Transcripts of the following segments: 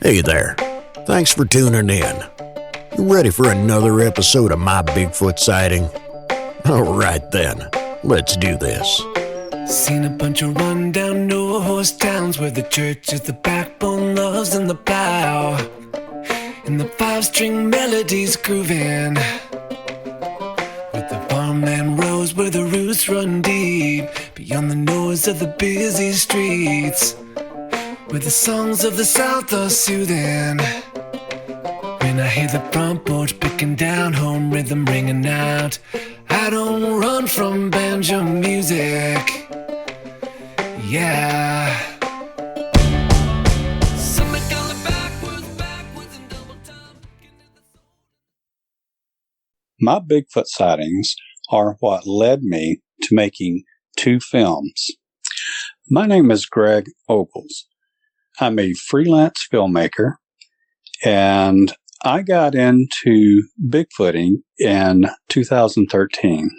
Hey there. Thanks for tuning in. You ready for another episode of my Bigfoot sighting? Alright then, let's do this. Seen a bunch of run-down no-horse towns where the church is the backbone, loves in the plow, and the five-string melodies grooving, with the farmland rows where the roots run deep, beyond the noise of the busy streets, where the songs of the South are soothing. When I hear the front porch picking down, home rhythm ringing out, I don't run from banjo music. Yeah. My Bigfoot sightings are what led me to making two films. My name is Greg Ogles. I'm a freelance filmmaker, and I got into Bigfooting in 2013.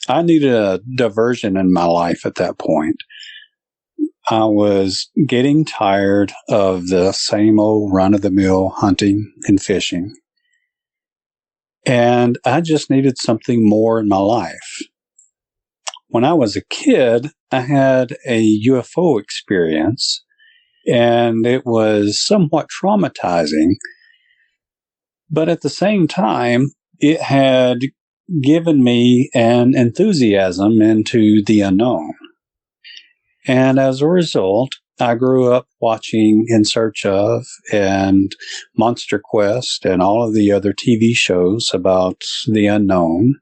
I needed a diversion in my life at that point. I was getting tired of the same old run-of-the-mill hunting and fishing, and I just needed something more in my life. When I was a kid, I had a UFO experience, and it was somewhat traumatizing, but at the same time, it had given me an enthusiasm into the unknown. And as a result, I grew up watching In Search Of and Monster Quest and all of the other TV shows about the unknown.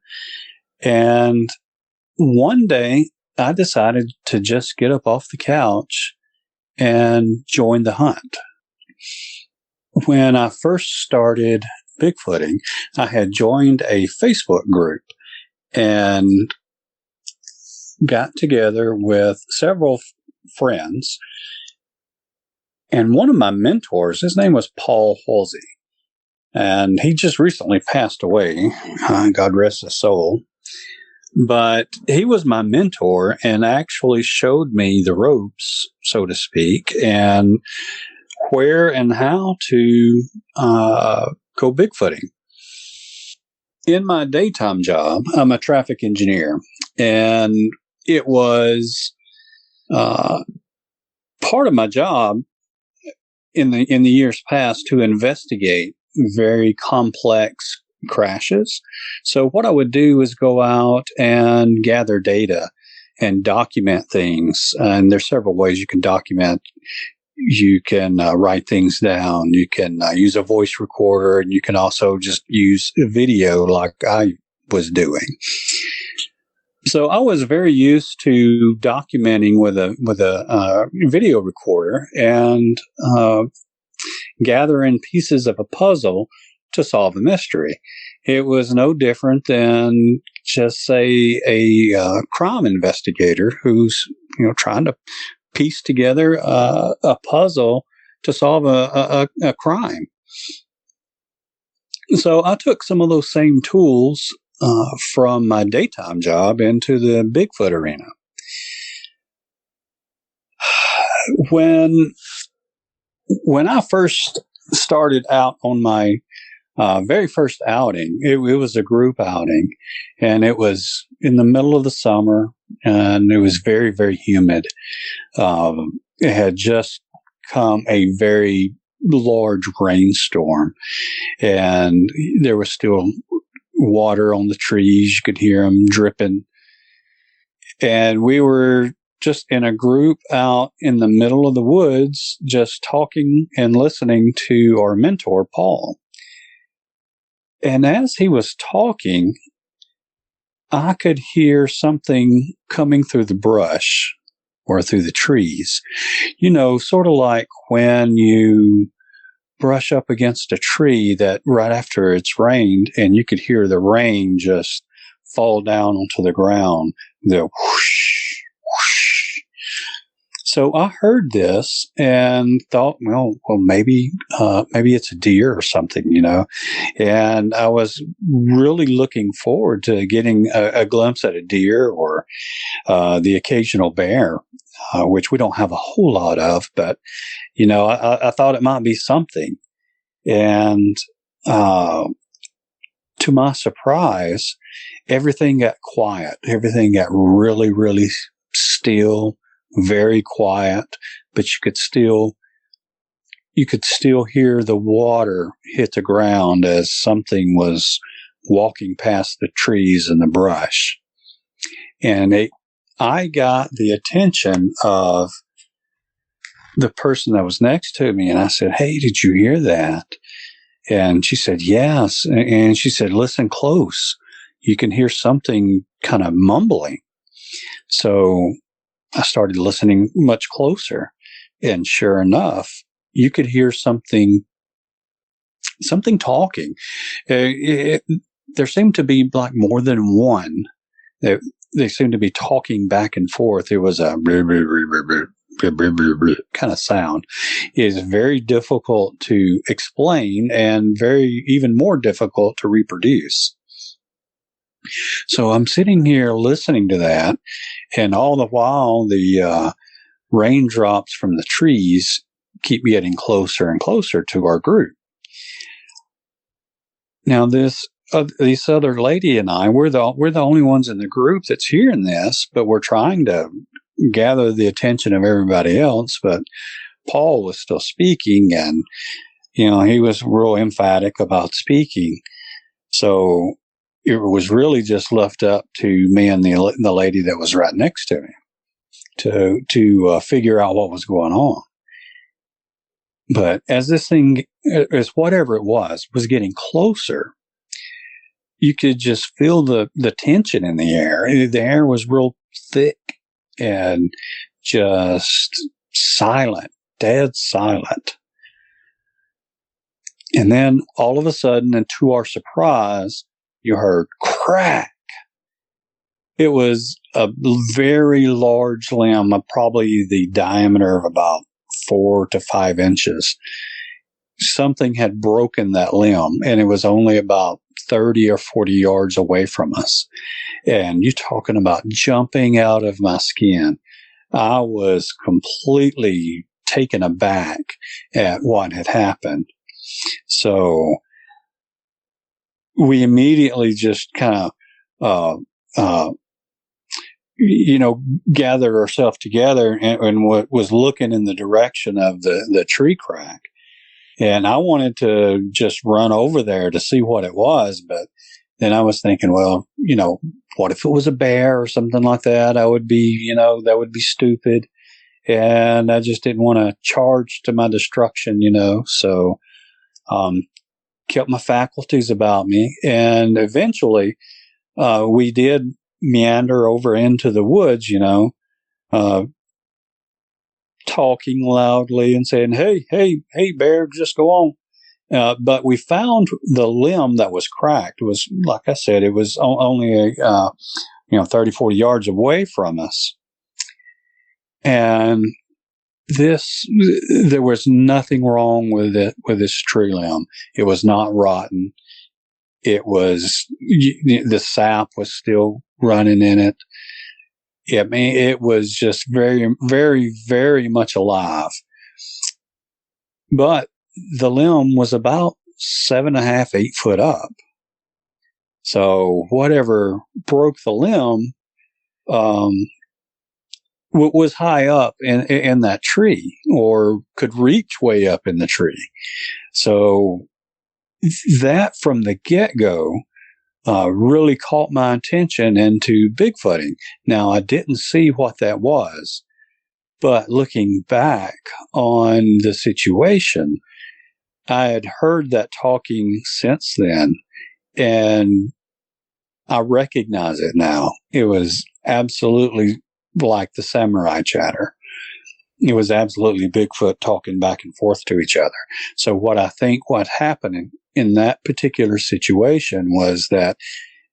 And one day, I decided to just get up off the couch and join the hunt. When I first started Bigfooting, I had joined a Facebook group and got together with several friends. And one of my mentors, his name was Paul Hulsey, and he just recently passed away. God rest his soul. But he was my mentor and actually showed me the ropes, so to speak, and where and how to go Bigfooting. In my daytime job, I'm a traffic engineer, and it was part of my job in the years past to investigate very complex crashes. So what I would do is go out and gather data and document things. And there's several ways you can document. You can write things down. You can use a voice recorder, and you can also just use a video like I was doing. So I was very used to documenting with a video recorder and gathering pieces of a puzzle to solve a mystery. It was no different than just say a crime investigator who's trying to piece together a puzzle to solve a crime. So I took some of those same tools from my daytime job into the Bigfoot arena. When I first started out on my very first outing, it was a group outing, and it was in the middle of the summer, and it was very, very humid. It had just come a very large rainstorm, and there was still water on the trees. You could hear them dripping. And we were just in a group out in the middle of the woods, just talking and listening to our mentor, Paul. And as he was talking, I could hear something coming through the brush or through the trees. Sort of like when you brush up against a tree that right after it's rained, and you could hear the rain just fall down onto the ground, the whoosh, whoosh. So I heard this and thought, well, maybe it's a deer or something, And I was really looking forward to getting a glimpse at a deer or the occasional bear. which we don't have a whole lot of, but, you know, I thought it might be something. And to my surprise, everything got quiet. Everything got really, really still, very quiet, but you could still hear the water hit the ground as something was walking past the trees and the brush. And I got the attention of the person that was next to me, and I said, "Hey, did you hear that?" And she said, "Yes." And she said, "Listen close. You can hear something kind of mumbling." So I started listening much closer, and sure enough, you could hear something talking. There seemed to be like more than one. They seemed to be talking back and forth. It was a kind of sound. It is very difficult to explain and even more difficult to reproduce. So I'm sitting here listening to that, and all the while the raindrops from the trees keep getting closer and closer to our group. Now this other lady and I, we're the only ones in the group that's hearing this, but we're trying to gather the attention of everybody else. But Paul was still speaking, and, you know, he was real emphatic about speaking. So it was really just left up to me and the lady that was right next to me to figure out what was going on. But as this thing, as whatever it was getting closer, you could just feel the tension in the air. The air was real thick and just silent, dead silent. And then all of a sudden, and to our surprise, you heard crack. It was a very large limb, probably the diameter of about 4 to 5 inches. Something had broken that limb, and it was only about 30 or 40 yards away from us. And you're talking about jumping out of my skin. I was completely taken aback at what had happened. So we immediately just kind of, gathered ourselves together and was looking in the direction of the tree crack. And I wanted to just run over there to see what it was. But then I was thinking, well, you know, what if it was a bear or something like that? That would be stupid. And I just didn't want to charge to my destruction, you know. So, kept my faculties about me. And eventually, we did meander over into the woods, you know, talking loudly and saying, hey, bear, just go on. But we found the limb that was cracked. It was, like I said, it was only 30, 40 yards away from us. And there was nothing wrong with it, with this tree limb. It was not rotten. It was, the sap was still running in it. I mean, it was just very, very, very much alive. But the limb was about 7.5, 8 foot up. So whatever broke the limb, was high up in that tree, or could reach way up in the tree. So that from the get-go really caught my attention into Bigfooting. Now, I didn't see what that was, but looking back on the situation, I had heard that talking since then, and I recognize it now. It was absolutely like the samurai chatter. It was absolutely Bigfoot talking back and forth to each other. So what happened in that particular situation was that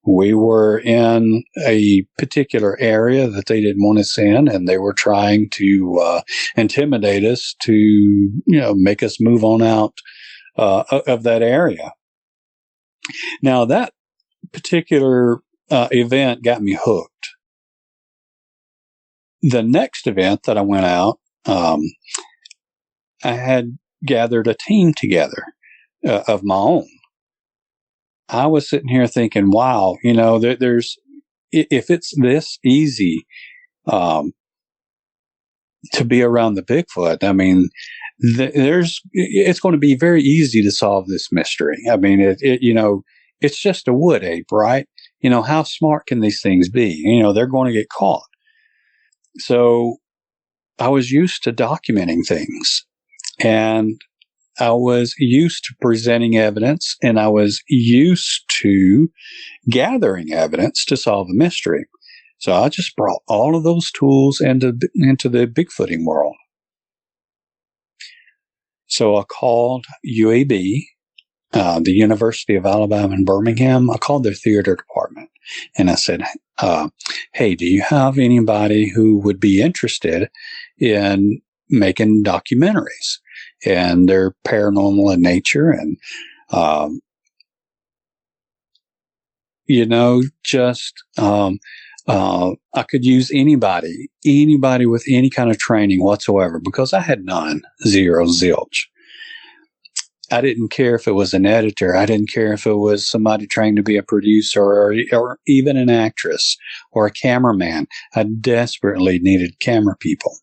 we were in a particular area that they didn't want us in, and they were trying to intimidate us to, make us move on out of that area. Now, that particular event got me hooked. the next event that I went out, I had gathered a team together of my own. I was sitting here thinking, wow, there's, if it's this easy to be around the Bigfoot, I mean, it's going to be very easy to solve this mystery. I mean, it's just a wood ape, right? How smart can these things be? They're going to get caught. So I was used to documenting things, and I was used to presenting evidence, and I was used to gathering evidence to solve a mystery. So I just brought all of those tools into the Bigfooting world. So I called UAB, the University of Alabama in Birmingham. I called their theater department, and I said, hey, do you have anybody who would be interested in making documentaries? And they're paranormal in nature, and, I could use anybody with any kind of training whatsoever, because I had none, zero, zilch. I didn't care if it was an editor. I didn't care if it was somebody trained to be a producer or even an actress or a cameraman. I desperately needed camera people.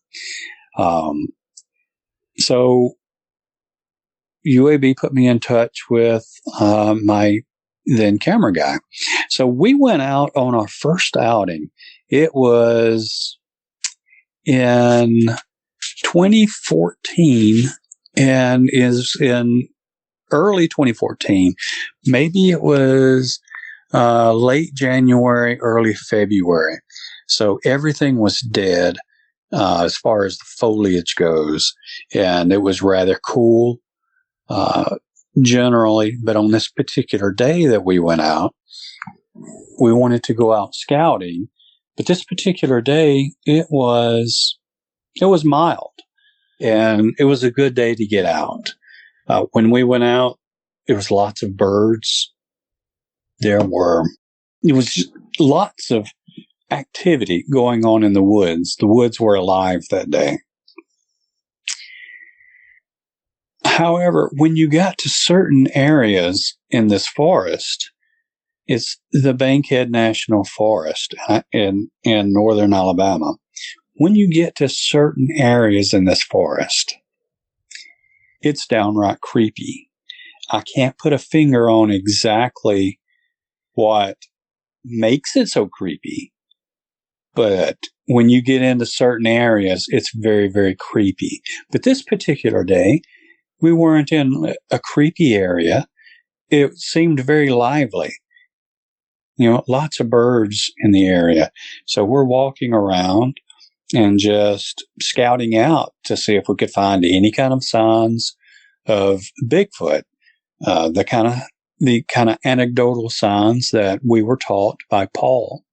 So UAB put me in touch with my then camera guy. So we went out on our first outing. It was in 2014 and is in early 2014. Maybe it was late January, early February. So everything was dead as far as the foliage goes. And it was rather cool. Generally, but on this particular day that we went out, we wanted to go out scouting, but this particular day, it was mild, and it was a good day to get out. When we went out, there was lots of birds. It was lots of activity going on in the woods. The woods were alive that day. However, when you got to certain areas in this forest, it's the Bankhead National Forest in northern Alabama. When you get to certain areas in this forest, it's downright creepy. I can't put a finger on exactly what makes it so creepy, but when you get into certain areas, it's very, very creepy. But this particular day, we weren't in a creepy area. It seemed very lively. Lots of birds in the area. So we're walking around and just scouting out to see if we could find any kind of signs of Bigfoot. The kind of anecdotal signs that we were taught by Paul.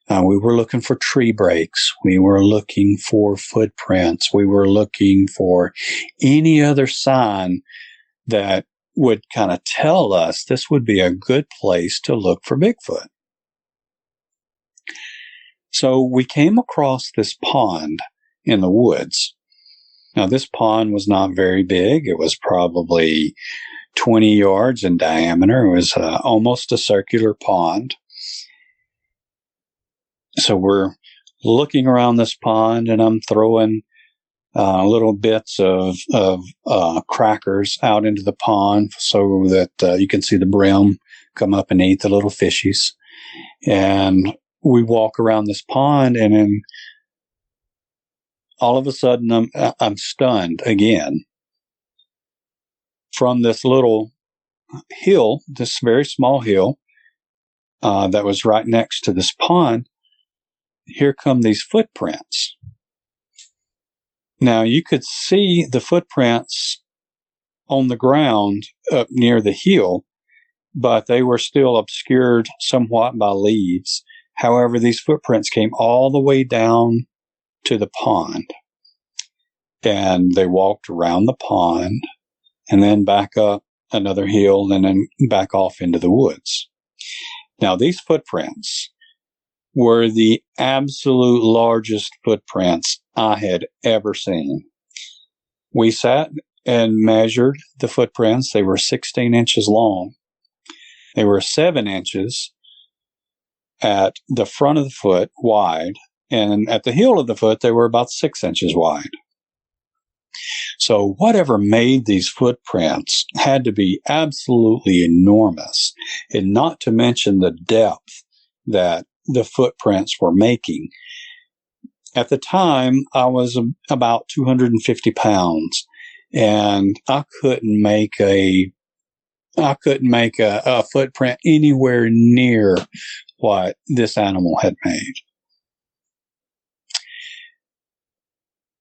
We were looking for tree breaks. We were looking for footprints. We were looking for any other sign that would kind of tell us this would be a good place to look for Bigfoot. So we came across this pond in the woods. Now, this pond was not very big. It was probably 20 yards in diameter. It was almost a circular pond. So we're looking around this pond, and I'm throwing little bits of crackers out into the pond so that you can see the brim come up and eat the little fishies. And we walk around this pond, and then all of a sudden I'm stunned again. From this little hill, this very small hill that was right next to this pond, here come these footprints. Now, you could see the footprints on the ground up near the hill, but they were still obscured somewhat by leaves. However, these footprints came all the way down to the pond, and they walked around the pond and then back up another hill and then back off into the woods. Now, these footprints, were the absolute largest footprints I had ever seen. We sat and measured the footprints. They were 16 inches long. They were 7 inches at the front of the foot wide, and at the heel of the foot, they were about 6 inches wide. So whatever made these footprints had to be absolutely enormous, and not to mention the depth that the footprints were making. At the time, I was about 250 pounds, and I couldn't make a footprint anywhere near what this animal had made.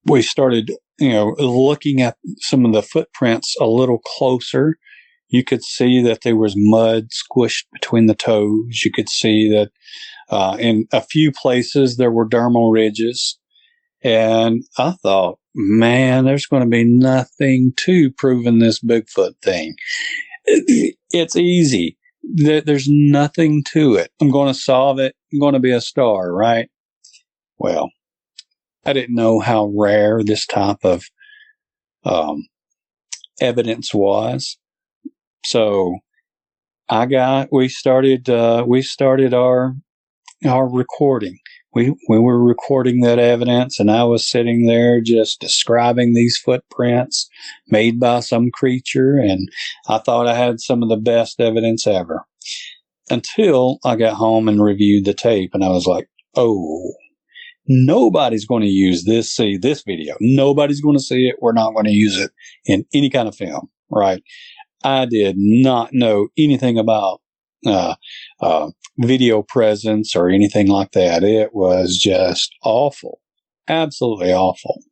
We started, looking at some of the footprints a little closer. You could see that there was mud squished between the toes. You could see that in a few places there were dermal ridges. And I thought, man, there's going to be nothing to proving this Bigfoot thing. It's easy. There's nothing to it. I'm going to solve it. I'm going to be a star, right? Well, I didn't know how rare this type of evidence was. So we started our recording. We were recording that evidence, and I was sitting there just describing these footprints made by some creature, and I thought I had some of the best evidence ever. Until I got home and reviewed the tape, and I was like, oh, nobody's going to use this video. Nobody's going to see it. We're not going to use it in any kind of film, right? I did not know anything about video presence or anything like that. It was just awful. Absolutely awful.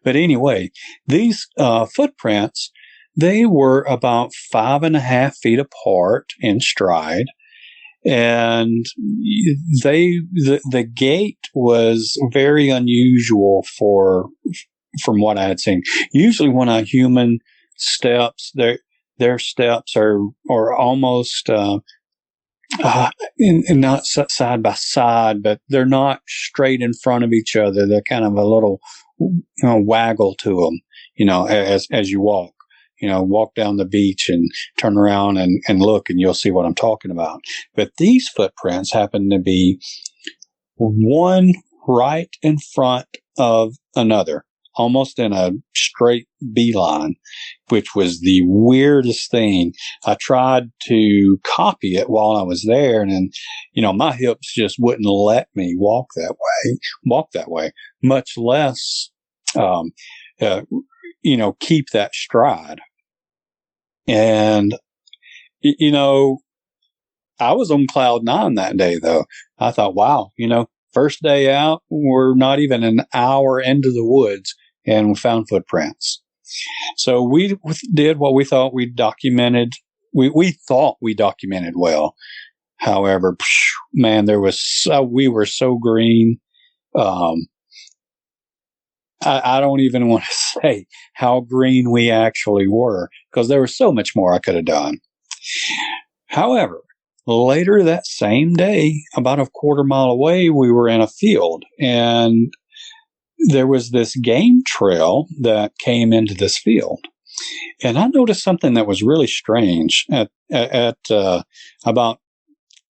But anyway, these footprints, they were about 5.5 feet apart in stride. And the gait was very unusual from what I had seen. Usually when a human steps, their steps are almost not side by side, but they're not straight in front of each other. They're kind of a little waggle to them, as you walk. Walk down the beach and turn around and look, and you'll see what I'm talking about. But these footprints happen to be one right in front of another, almost in a straight beeline, which was the weirdest thing. I tried to copy it while I was there, and my hips just wouldn't let me walk that way, much less, keep that stride. And, I was on cloud 9 that day, though. I thought, wow, first day out, we're not even an hour into the woods, and we found footprints. So we did what we thought we documented. We thought we documented well. However, man, we were so green. I don't even want to say how green we actually were, because there was so much more I could have done. However, later that same day, about a quarter mile away, we were in a field, and there was this game trail that came into this field. And I noticed something that was really strange at about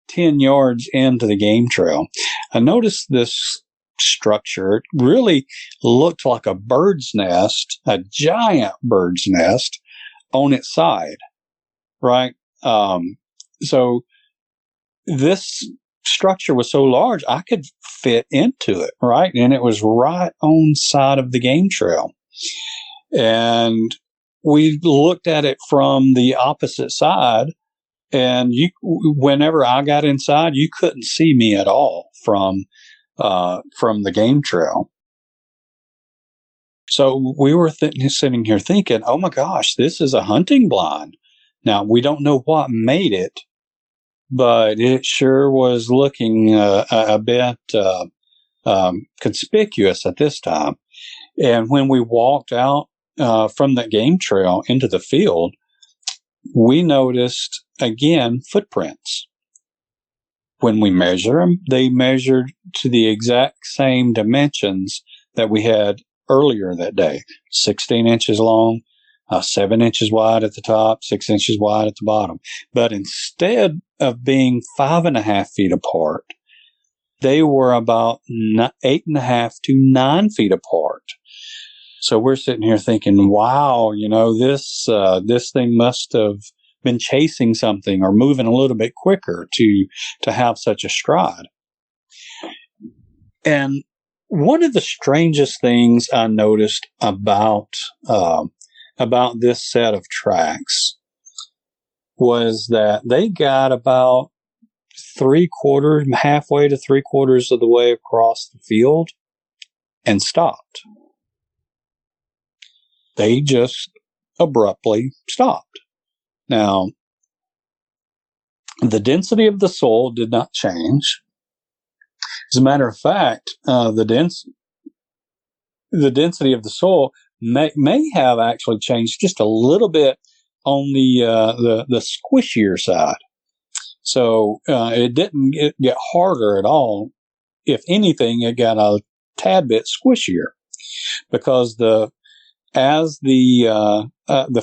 10 yards into the game trail. I noticed this structure. It really looked like a bird's nest, a giant bird's nest on its side, right? So this structure was so large, I could fit into it, right? And it was right on side of the game trail. And we looked at it from the opposite side, and whenever I got inside, you couldn't see me at all from the game trail. So we were sitting here thinking, oh my gosh, this is a hunting blind. Now, we don't know what made it, but it sure was looking a bit conspicuous at this time. And when we walked out from the game trail into the field, we noticed, again, footprints. when we measure them, they measured to the exact same dimensions that we had earlier that day. 16 inches long, 7 inches wide at the top, 6 inches wide at the bottom. But instead of being 5.5 feet apart, they were about 8.5 to 9 feet apart. So we're sitting here thinking, wow, this thing must have been chasing something or moving a little bit quicker to have such a stride. And one of the strangest things I noticed about this set of tracks was that they got about halfway to 3/4 of the way across the field and stopped. They just abruptly stopped. Now, the density of the soil did not change. As a matter of fact, the density of the soil may have actually changed just a little bit on the squishier side. So it didn't get harder at all. If anything, it got a tad bit squishier because as the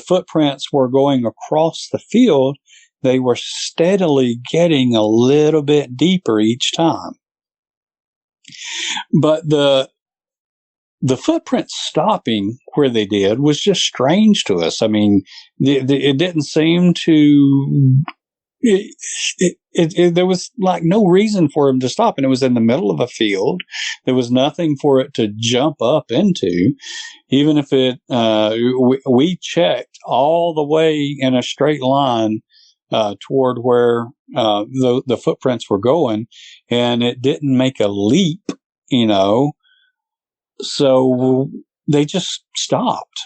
footprints were going across the field, they were steadily getting a little bit deeper each time. But the footprints stopping where they did was just strange to us. I mean, it didn't seem to. There was like no reason for him to stop, and it was in the middle of a field. There was nothing for it to jump up into, even if it. We checked all the way in a straight line toward where the footprints were going, and it didn't make a leap, So they just stopped,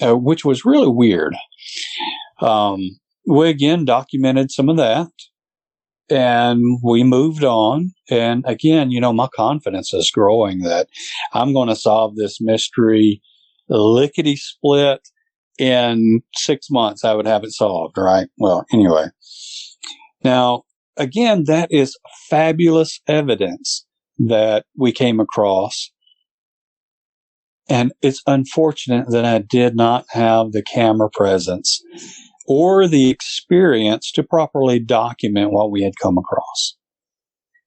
which was really weird. We again documented some of that, and we moved on. And again, my confidence is growing that I'm going to solve this mystery lickety split in 6 months. I would have it solved, right? Well, anyway. Now, again, that is fabulous evidence that we came across. And it's unfortunate that I did not have the camera presence or the experience to properly document what we had come across.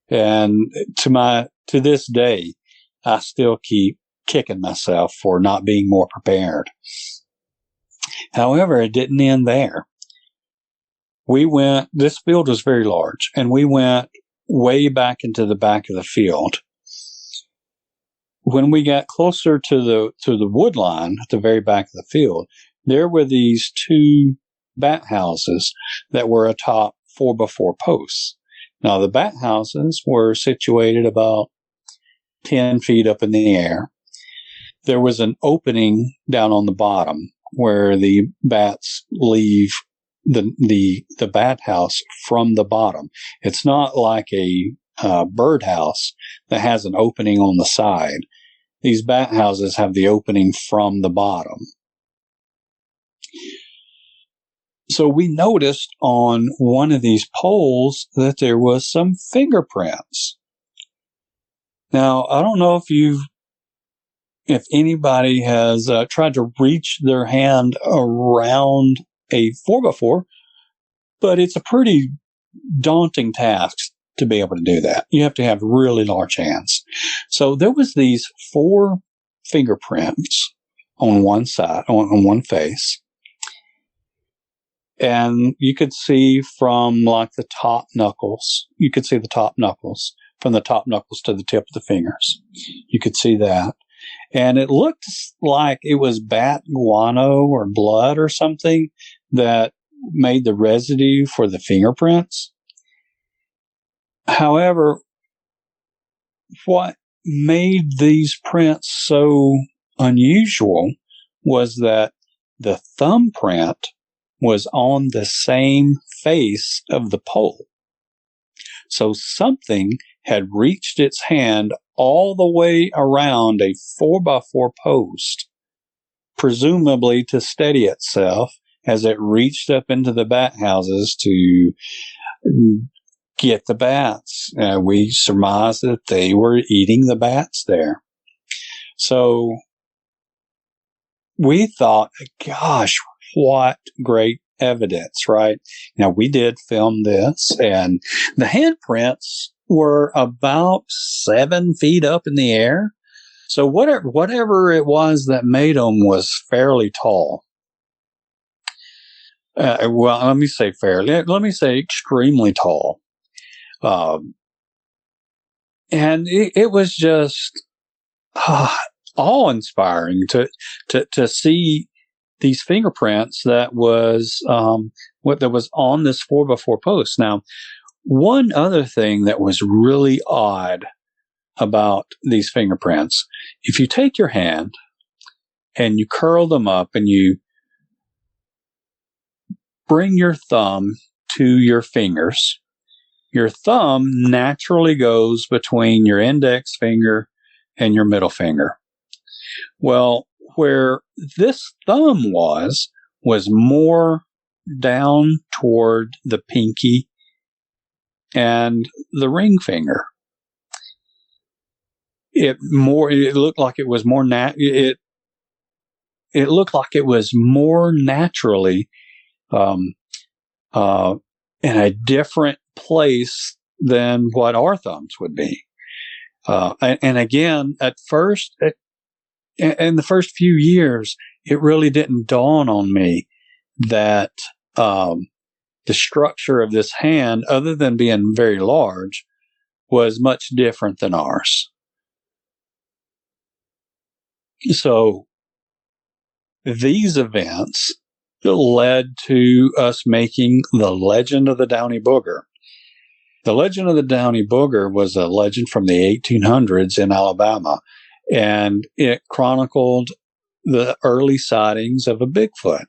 And to this day, I still keep kicking myself for not being more prepared. However, it didn't end there. This field was very large, and we went way back into the back of the field. When we got closer to the wood line at the very back of the field, there were these two bat houses that were atop 4x4 posts. Now, the bat houses were situated about 10 feet up in the air. There was an opening down on the bottom where the bats leave the bat house from the bottom. It's not like a bird house that has an opening on the side. These bat houses have the opening from the bottom. So we noticed on one of these poles that there was some fingerprints. Now, I don't know if anybody has tried to reach their hand around a 4x4, but it's a pretty daunting task to be able to do that. You have to have really large hands. So there was these 4 fingerprints on one side, on one face. And you could see from like the top knuckles, from the top knuckles to the tip of the fingers. You could see that. And it looked like it was bat guano or blood or something that made the residue for the fingerprints. However, what made these prints so unusual was that the thumbprint was on the same face of the pole. So something had reached its hand all the way around a 4x4 post, presumably to steady itself as it reached up into the bat houses to get the bats. We surmised that they were eating the bats there. So we thought, gosh, what great evidence, right? Now, we did film this, and the handprints were about 7 feet up in the air. So whatever it was that made them was fairly tall. Well, let me say fairly. Let me say extremely tall. And it was just awe-inspiring to see these fingerprints that was that was on this 4x4 post. Now, one other thing that was really odd about these fingerprints, if you take your hand and you curl them up and you bring your thumb to your fingers, your thumb naturally goes between your index finger and your middle finger. Well, where this thumb was more down toward the pinky and the ring finger. It looked like it was more it looked like it was more naturally in a different place than what our thumbs would be. And again, at first, in the first few years, it really didn't dawn on me that the structure of this hand, other than being very large, was much different than ours. So these events led to us making the legend of the Downey Booger. The legend of the Downey Booger was a legend from the 1800s in Alabama, and it chronicled the early sightings of a Bigfoot.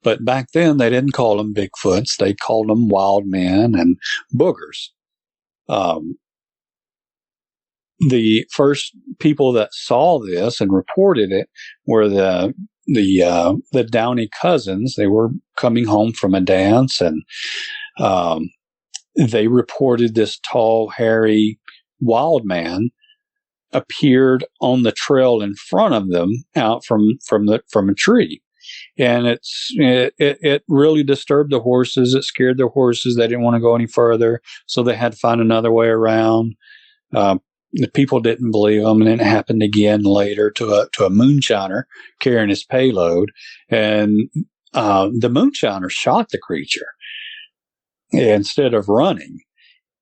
But back then, they didn't call them Bigfoots. They called them wild men and boogers. The first people that saw this and reported it were the Downey cousins. They were coming home from a dance, and they reported this tall, hairy, wild man appeared on the trail in front of them, out from a tree. And it really disturbed the horses. It scared the horses. They didn't want to go any further, so they had to find another way around. The people didn't believe them, and it happened again later to a moonshiner carrying his payload, and the moonshiner shot the creature instead of running,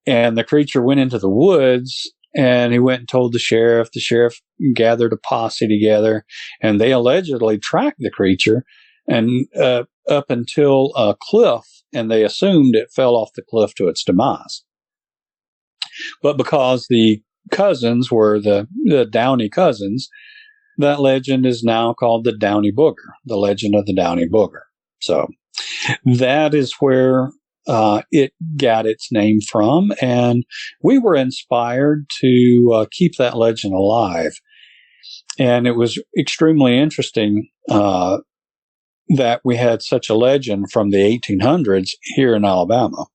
and the creature went into the woods, and he went and told the sheriff. The sheriff gathered a posse together, and they allegedly tracked the creature and up until a cliff, and they assumed it fell off the cliff to its demise. But because the cousins were the Downey cousins, that legend is now called the Downey Booger, the legend of the Downey Booger. So that is where it got its name from, and we were inspired to keep that legend alive. And it was extremely interesting that we had such a legend from the 1800s here in Alabama.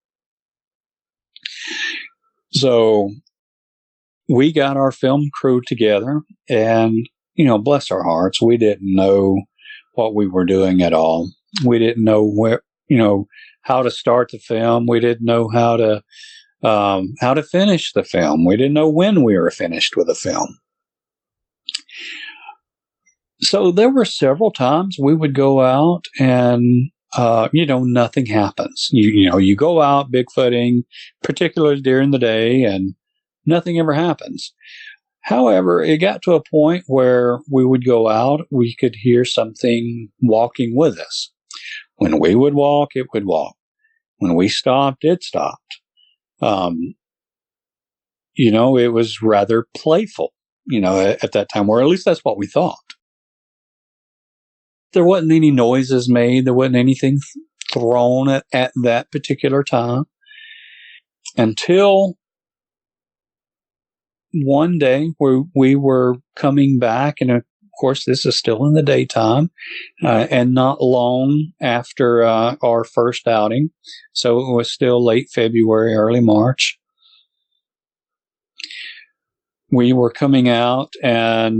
So we got our film crew together, and, bless our hearts, we didn't know what we were doing at all. We didn't know where, how to start the film. We didn't know how to finish the film. We didn't know when we were finished with the film. So there were several times we would go out and, nothing happens. You go out Bigfooting, particularly during the day, and nothing ever happens. However, it got to a point where we would go out, we could hear something walking with us. When we would walk, it would walk. When we stopped, it stopped. It was rather playful, at that time, or at least that's what we thought. There wasn't any noises made. There wasn't anything thrown at that particular time until one day where we were coming back in course, this is still in the daytime and not long after our first outing. So it was still late February, early March. We were coming out and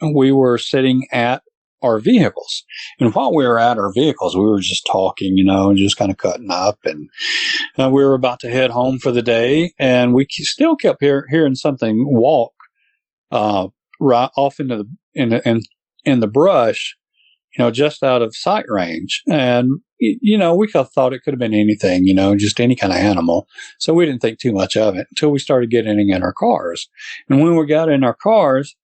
we were sitting at our vehicles. And while we were at our vehicles, we were just talking, and just kind of cutting up. And we were about to head home for the day. And we still kept hearing something walk right off into the brush, just out of sight range. And, we thought it could have been anything, just any kind of animal. So we didn't think too much of it until we started getting in our cars. And when we got in our cars,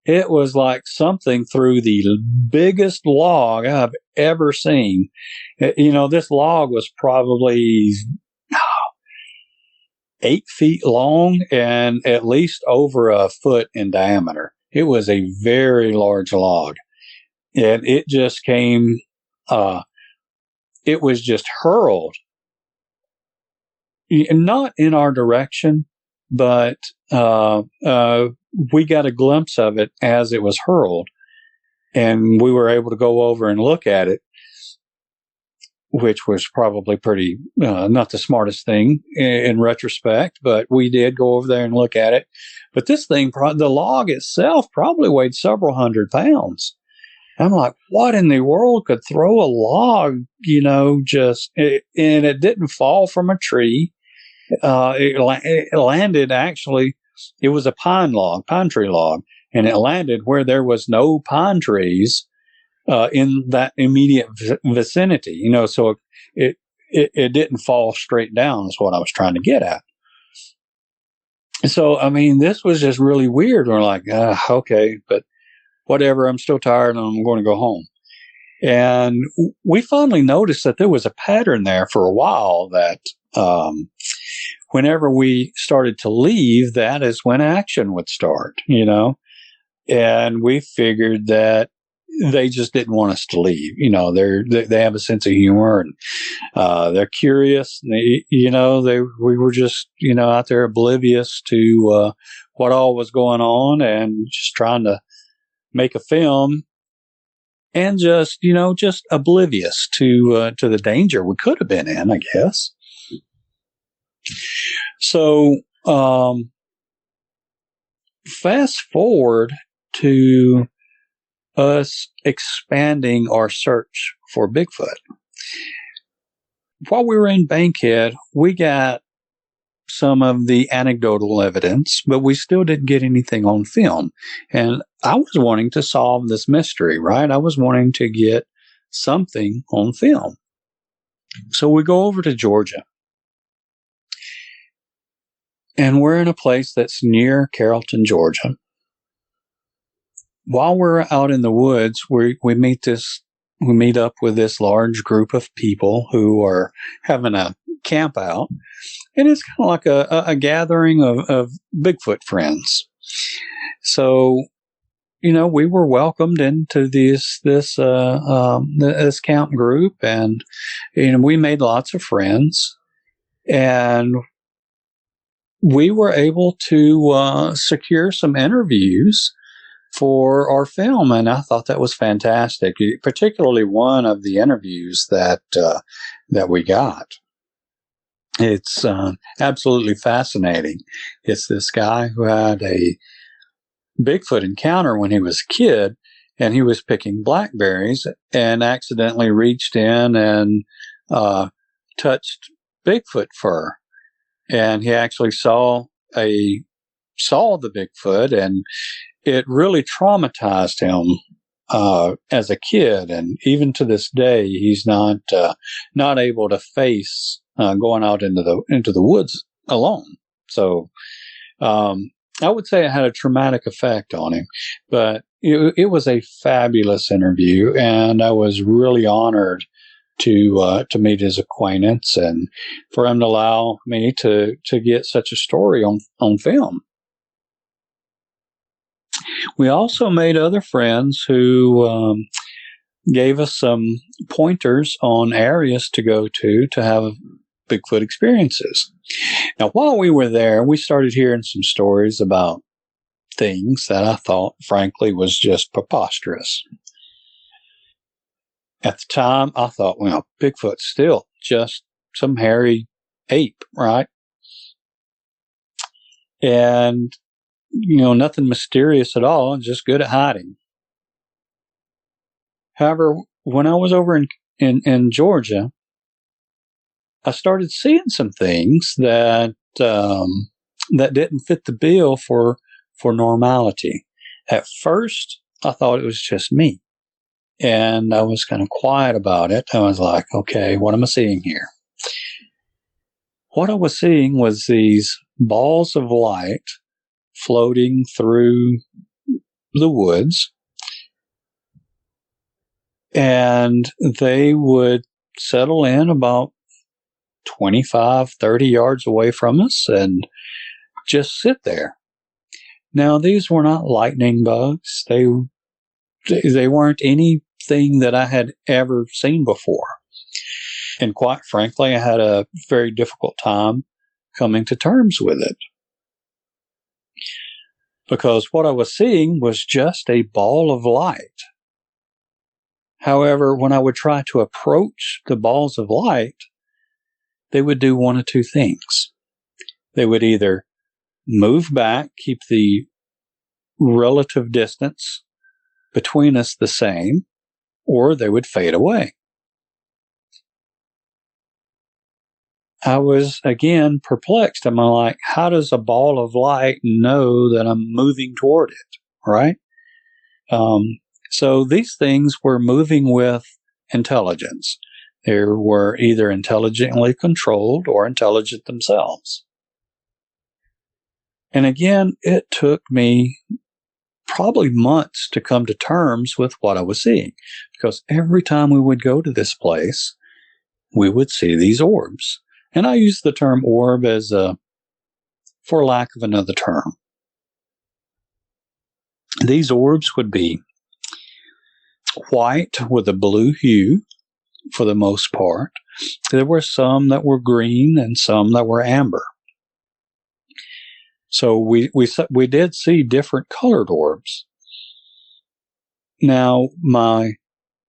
it was like something through the biggest log I've ever seen. This log was probably 8 feet long and at least over a foot in diameter. It was a very large log. And it just came, it was just hurled. Not in our direction, but we got a glimpse of it as it was hurled, and we were able to go over and look at it, which was probably pretty not the smartest thing in retrospect, but we did go over there and look at it. But this thing, the log itself, probably weighed several hundred pounds. I'm like, what in the world could throw a log, and it didn't fall from a tree. It landed, actually, it was a pine tree log, and it landed where there was no pine trees in that immediate vicinity, so it didn't fall straight down is what I was trying to get at. So, this was just really weird. We're like, okay, but whatever, I'm still tired and I'm going to go home. And we finally noticed that there was a pattern there for a while that whenever we started to leave, that is when action would start, and we figured that they just didn't want us to leave. They have a sense of humor and they're curious. We were just, out there oblivious to what all was going on and just trying to make a film and just oblivious to the danger we could have been in, I guess. So, fast forward to us expanding our search for Bigfoot. While we were in Bankhead, we got some of the anecdotal evidence, but we still didn't get anything on film. And I was wanting to solve this mystery, right? I was wanting to get something on film. So we go over to Georgia. And we're in a place that's near Carrollton, Georgia. While we're out in the woods, we meet up with this large group of people who are having a camp out. And it's kind of like a gathering of Bigfoot friends. So, we were welcomed into this camp group, and we made lots of friends, and we were able to secure some interviews for our film, and I thought that was fantastic. Particularly one of the interviews that we got. It's absolutely fascinating. It's this guy who had a Bigfoot encounter when he was a kid, and he was picking blackberries and accidentally reached in and touched Bigfoot fur. And he actually saw the Bigfoot, and it really traumatized him as a kid. And even to this day, he's not able to face going out into the woods alone. So I would say it had a traumatic effect on him. But it was a fabulous interview, and I was really honored to meet his acquaintance and for him to allow me to get such a story on film. We also made other friends who gave us some pointers on areas to go to have Bigfoot experiences. Now, while we were there, we started hearing some stories about things that I thought, frankly, was just preposterous. At the time, I thought, well, Bigfoot's still just some hairy ape, right? And, nothing mysterious at all, just good at hiding. However, when I was over in Georgia, I started seeing some things that didn't fit the bill for normality. At first, I thought it was just me. And I was kind of quiet about it. I was like, okay, what am I seeing here? What I was seeing was these balls of light floating through the woods. And they would settle in about 25, 30 yards away from us and just sit there. Now, these were not lightning bugs. They weren't anything that I had ever seen before. And quite frankly, I had a very difficult time coming to terms with it. Because what I was seeing was just a ball of light. However, when I would try to approach the balls of light, they would do one of two things. They would either move back, keep the relative distance between us the same, or they would fade away. I was, again, perplexed. I'm like, how does a ball of light know that I'm moving toward it, right? So these things were moving with intelligence. They were either intelligently controlled or intelligent themselves. And again, it took me probably months to come to terms with what I was seeing, because every time we would go to this place, we would see these orbs. And I use the term orb as for lack of another term. These orbs would be white with a blue hue for the most part. There were some that were green and some that were amber. So we did see different colored orbs. Now, my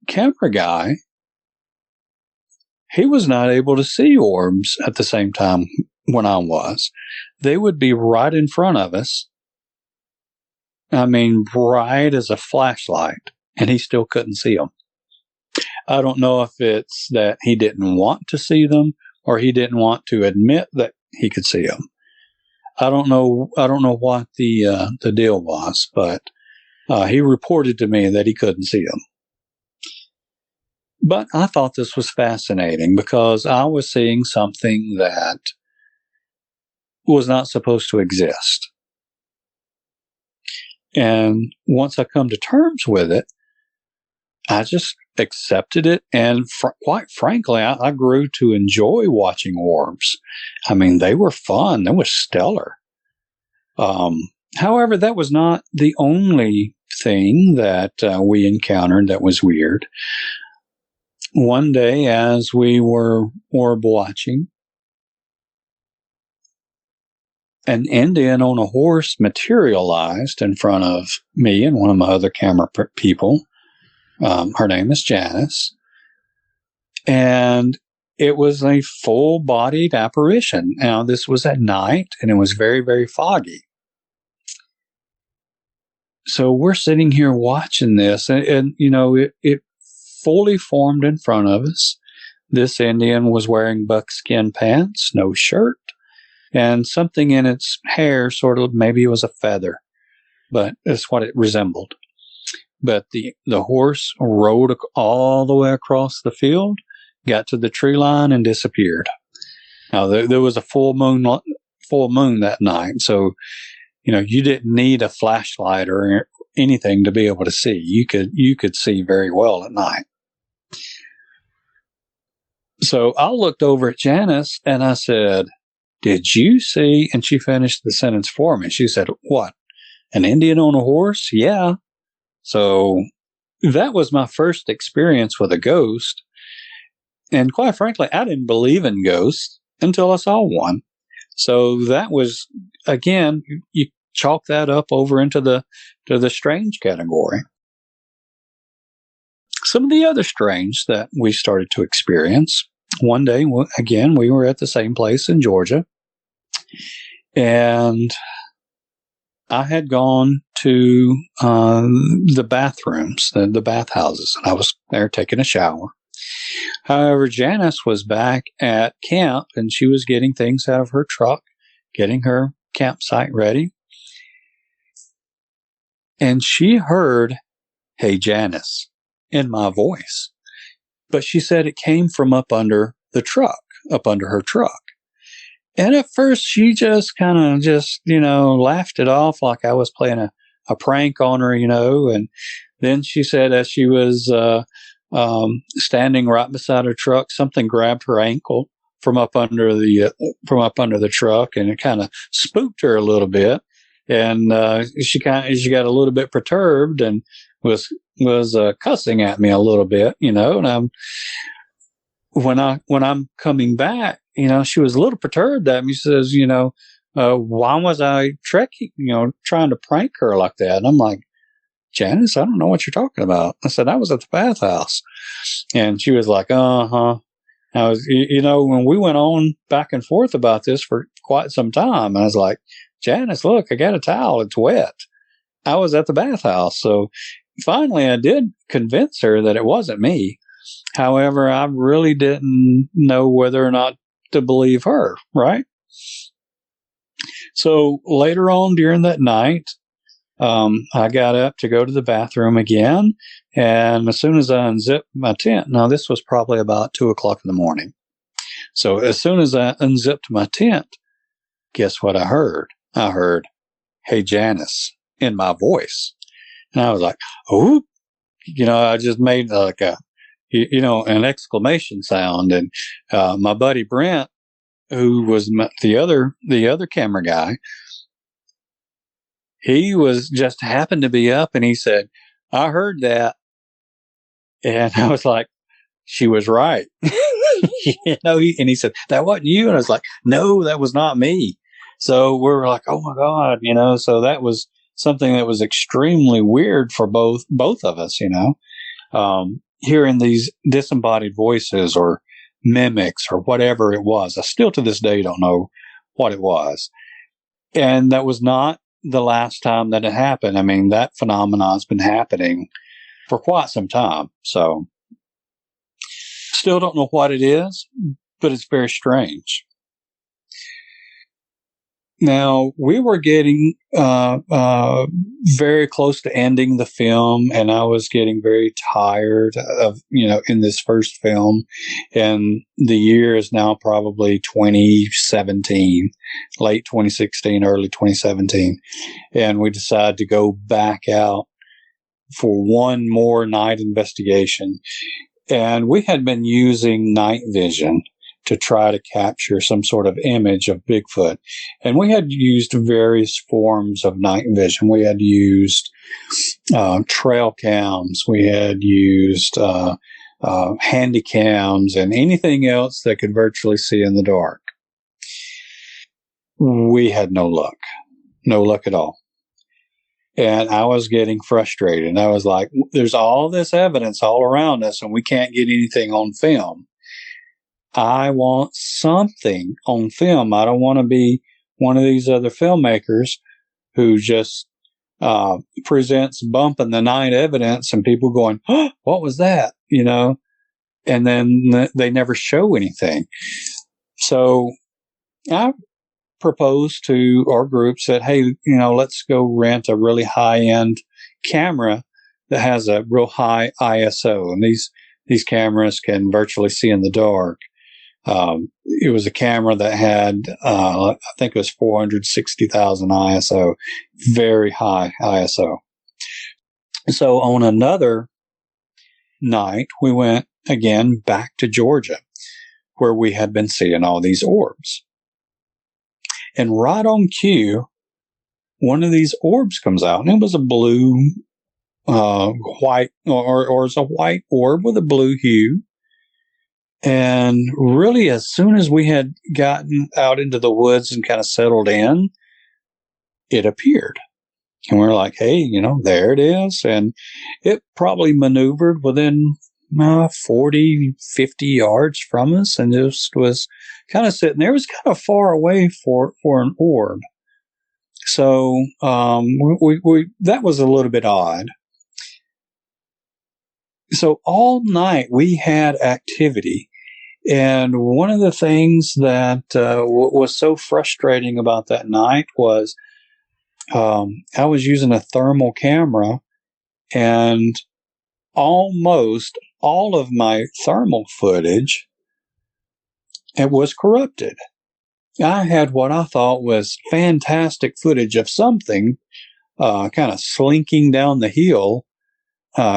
camera guy, he was not able to see orbs at the same time when I was. They would be right in front of us. I mean, bright as a flashlight, and he still couldn't see them. I don't know if it's that he didn't want to see them or he didn't want to admit that he could see them. I don't know what the deal was, but he reported to me that he couldn't see them. But I thought this was fascinating because I was seeing something that was not supposed to exist. And once I come to terms with it, I just accepted it. And quite frankly, I grew to enjoy watching orbs. I mean, they were fun. They were stellar. However, that was not the only thing that we encountered that was weird. One day, as we were orb watching, an Indian on a horse materialized in front of me and one of my other camera people. Her name is Janice. And it was a full-bodied apparition. Now, this was at night, and it was very, very foggy. So we're sitting here watching this, and it fully formed in front of us. This Indian was wearing buckskin pants, no shirt, and something in its hair, sort of, maybe it was a feather, but that's what it resembled. But the horse rode all the way across the field, got to the tree line, and disappeared. Now, there was a full moon that night, so you didn't need a flashlight or anything to be able to see. You could see very well at night. So I looked over at Janice and I said, "Did you see?" And she finished the sentence for me. She said, "What? An Indian on a horse?" Yeah. So that was my first experience with a ghost. And quite frankly, I didn't believe in ghosts until I saw one. So that was, again, you chalk that up over into the strange category. Some of the other strange that we started to experience. One day, again, we were at the same place in Georgia, and I had gone to the bathrooms, the bathhouses, and I was there taking a shower. However, Janice was back at camp, and she was getting things out of her truck, getting her campsite ready. And she heard, "Hey, Janice," in my voice. But she said it came from up under the truck, up under her truck. And at first, she just kind of laughed it off like I was playing a prank on her, And then she said as she was standing right beside her truck, something grabbed her ankle from up under the truck, and it kind of spooked her a little bit. And she got a little bit perturbed and was cussing at me a little bit, And when I'm coming back, she was a little perturbed at me. She says, why was I trying to prank her like that? And I'm like, Janice, I don't know what you're talking about. I said, I was at the bathhouse. And she was like, uh-huh. I was, when we went on back and forth about this for quite some time, I was like, Janice, look, I got a towel. It's wet. I was at the bathhouse. So finally I did convince her that it wasn't me. However, I really didn't know whether or not to believe her, right? So later on during that night, I got up to go to the bathroom again. And as soon as I unzipped my tent, now this was probably about 2:00 in the morning. So as soon as I unzipped my tent, guess what I heard? I heard, "Hey, Janice," in my voice. And I was like, oh, I just made like an exclamation sound. And my buddy Brent, who was the other camera guy, he was just happened to be up, and he said, "I heard that." And I was like, she was right. And he said, "That wasn't you." And I was like, "No, that was not me." So we were like, oh my God, so that was something that was extremely weird for both of us, hearing these disembodied voices or mimics or whatever it was. I still to this day don't know what it was. And that was not the last time that it happened. I mean, that phenomenon has been happening for quite some time. So still don't know what it is, but it's very strange. Now, we were getting very close to ending the film, and I was getting very tired of, in this first film. And the year is now probably 2017, late 2016, early 2017. And we decided to go back out for one more night investigation. And we had been using night vision to try to capture some sort of image of Bigfoot. And we had used various forms of night vision. We had used trail cams. We had used handy cams and anything else that could virtually see in the dark. We had no luck at all. And I was getting frustrated. And I was like, there's all this evidence all around us, and we can't get anything on film. I want something on film. I don't want to be one of these other filmmakers who just presents bump in the night evidence and people going, "Oh, what was that?" And then they never show anything. So I proposed to our group, said, "Hey, let's go rent a really high-end camera that has a real high ISO. And these cameras can virtually see in the dark." It was a camera that had, I think it was 460,000 ISO, very high ISO. So on another night, we went again back to Georgia, where we had been seeing all these orbs. And right on cue, one of these orbs comes out, and it was a blue, white, or it's a white orb with a blue hue. And really, as soon as we had gotten out into the woods and kind of settled in, it appeared. And we're like, hey, there it is. And it probably maneuvered within 40, 50 yards from us and just was kind of sitting there. It was kind of far away for an orb. So that was a little bit odd. So all night we had activity. And one of the things that was so frustrating about that night was I was using a thermal camera, and almost all of my thermal footage, it was corrupted. I had what I thought was fantastic footage of something kind of slinking down the hill,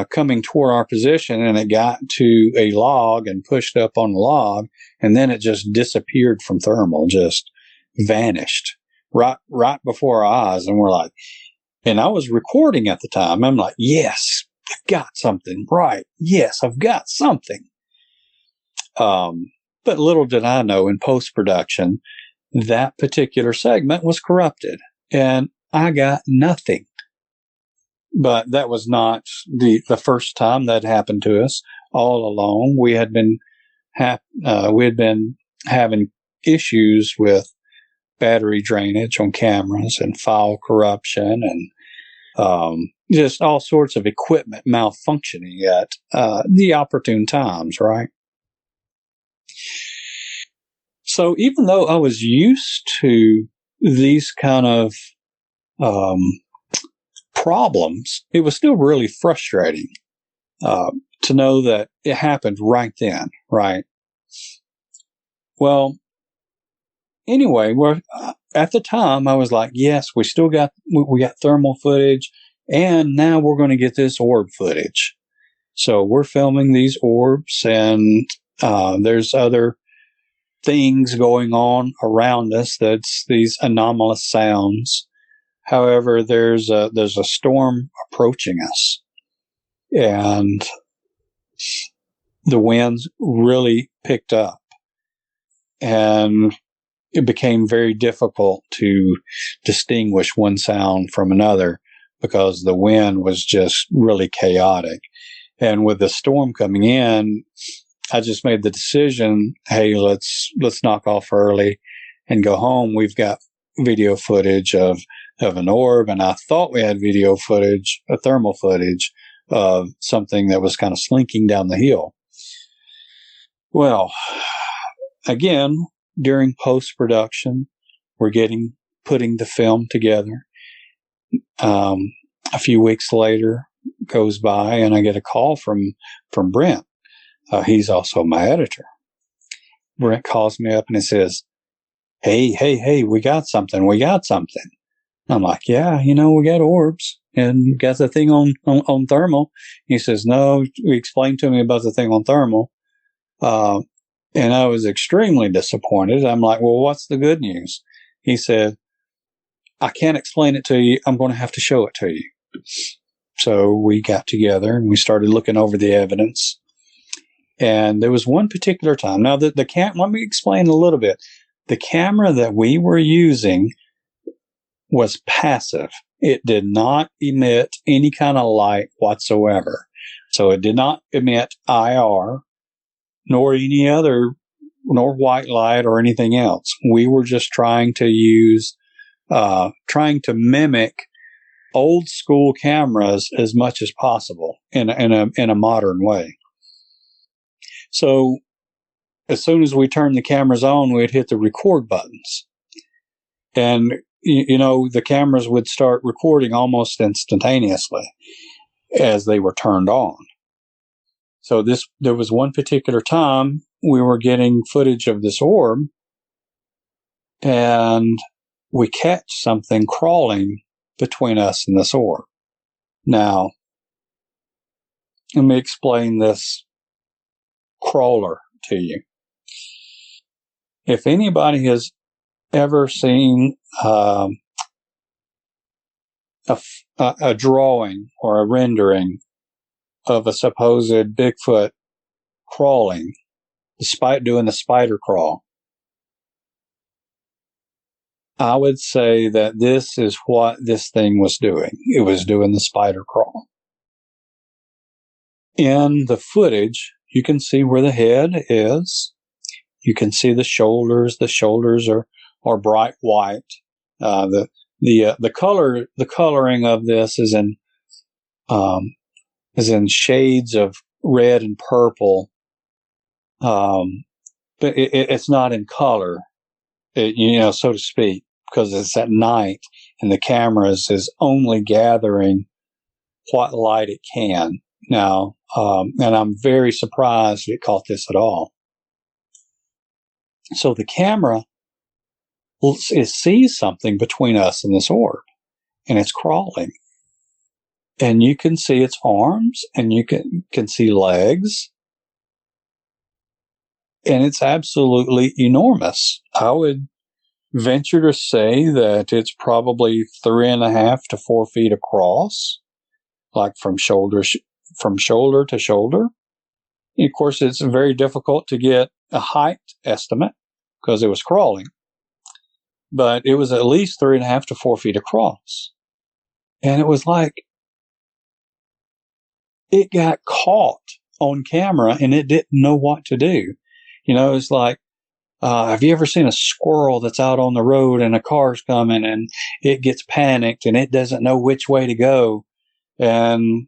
coming toward our position, and it got to a log and pushed up on the log, and then it just disappeared from thermal, just vanished right before our eyes. And we're like, and I was recording at the time. I'm like, yes, I've got something, right? Yes, I've got something. But little did I know, in post-production, that particular segment was corrupted, and I got nothing. But that was not the first time that happened to us. All along, we had been having issues with battery drainage on cameras and file corruption and just all sorts of equipment malfunctioning at the opportune times, right? So even though I was used to these kind of problems, it was still really frustrating to know that it happened right then, right? Well, anyway, at the time I was like, yes, we got thermal footage, and now we're going to get this orb footage. So we're filming these orbs, and there's other things going on around us. That's these anomalous sounds. However, there's a storm approaching us, and the winds really picked up, and it became very difficult to distinguish one sound from another because the wind was just really chaotic. And with the storm coming in, I just made the decision, hey, let's knock off early and go home. We've got video footage of an orb, and I thought we had video footage, thermal footage of something that was kind of slinking down the hill. Well, again, during post-production, we're putting the film together. A few weeks later goes by, and I get a call from Brent. He's also my editor. Brent calls me up and he says, hey, we got something. I'm like, yeah, we got orbs and got the thing on thermal. He says, no, he explained to me about the thing on thermal. And I was extremely disappointed. I'm like, well, what's the good news? He said, I can't explain it to you. I'm going to have to show it to you. So we got together and we started looking over the evidence. And there was one particular time. Now, let me explain a little bit. The camera that we were using was passive. It did not emit any kind of light whatsoever. So it did not emit IR, nor white light or anything else. We were just trying to mimic old school cameras as much as possible in a modern way. So as soon as we turned the cameras on, we'd hit the record buttons. And, the cameras would start recording almost instantaneously as they were turned on. So there was one particular time we were getting footage of this orb, and we catch something crawling between us and this orb. Now, let me explain this crawler to you. If anybody has ever seen a drawing or a rendering of a supposed Bigfoot crawling, despite doing the spider crawl, I would say that this is what this thing was doing. It was doing the spider crawl. In the footage, you can see where the head is. You can see the shoulders. The shoulders are bright white. The coloring of this is in shades of red and purple. But it's not in color, so to speak, because it's at night and the camera is only gathering what light it can. Now, and I'm very surprised it caught this at all. So the camera sees something between us and this orb, and it's crawling. And you can see its arms, and you can see legs. And it's absolutely enormous. I would venture to say that it's probably 3.5 to 4 feet across, like from shoulder to shoulder. And of course, it's very difficult to get a height estimate because it was crawling, but it was at least 3.5 to 4 feet across. And it was like it got caught on camera and it didn't know what to do. It's like, have you ever seen a squirrel that's out on the road and a car's coming and it gets panicked and it doesn't know which way to go? And,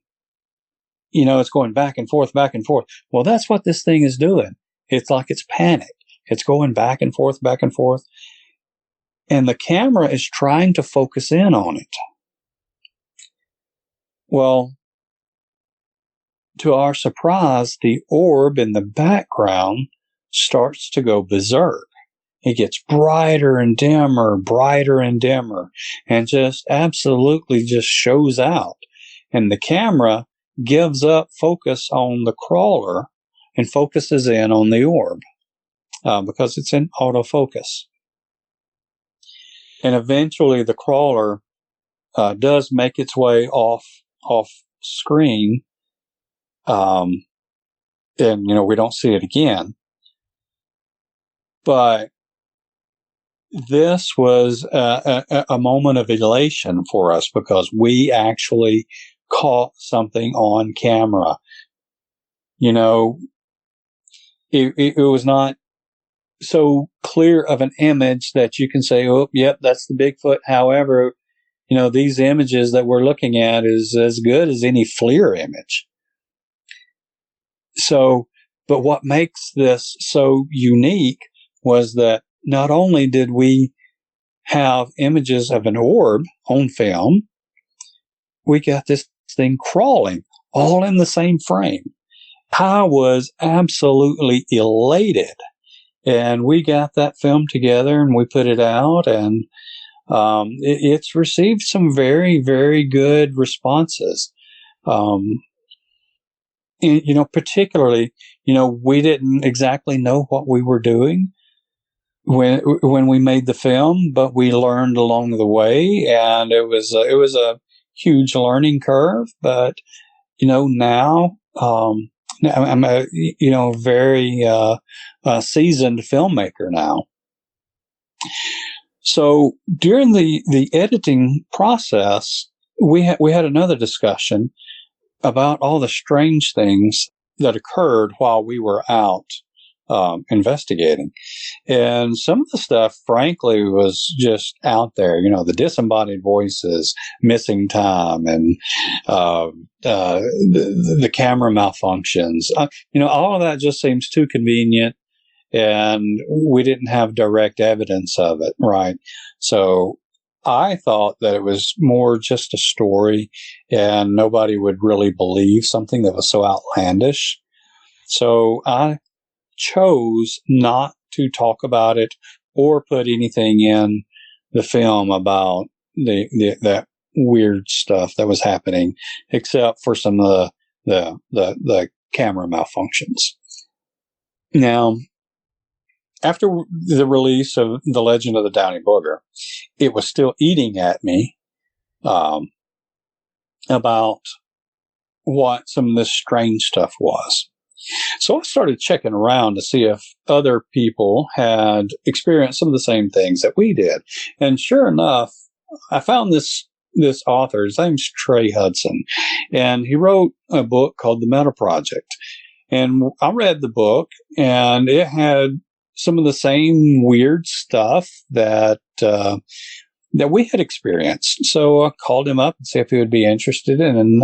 it's going back and forth, back and forth. Well, that's what this thing is doing. It's like it's panicked. It's going back and forth, back and forth. And the camera is trying to focus in on it. Well, to our surprise, the orb in the background starts to go berserk. It gets brighter and dimmer, and just absolutely just shows out. And the camera gives up focus on the crawler and focuses in on the orb because it's in autofocus. And eventually the crawler does make its way off screen, and we don't see it again. But this was a moment of elation for us because we actually caught something on camera. It was not so clear of an image that you can say, oh, yep, that's the Bigfoot. However, these images that we're looking at is as good as any FLIR image. So, but what makes this so unique was that not only did we have images of an orb on film, we got this thing crawling all in the same frame. I was absolutely elated. And we got that film together and we put it out, and it's received some very, very good responses. Particularly, we didn't exactly know what we were doing when we made the film, but we learned along the way, and it was a huge learning curve. But now I'm a very seasoned filmmaker now. So during the editing process, we had another discussion about all the strange things that occurred while we were out investigating. And some of the stuff, frankly, was just out there. The disembodied voices, missing time, and the camera malfunctions. All of that just seems too convenient, and we didn't have direct evidence of it, right? So I thought that it was more just a story, and nobody would really believe something that was so outlandish. So I chose not to talk about it or put anything in the film about that weird stuff that was happening, except for some of the camera malfunctions. Now, after the release of The Legend of the Downey Booger, it was still eating at me about what some of this strange stuff was. So I started checking around to see if other people had experienced some of the same things that we did. And sure enough, I found this author. His name's Trey Hudson, and he wrote a book called The Meadow Project. And I read the book, and it had some of the same weird stuff that we had experienced. So I called him up and see if he would be interested in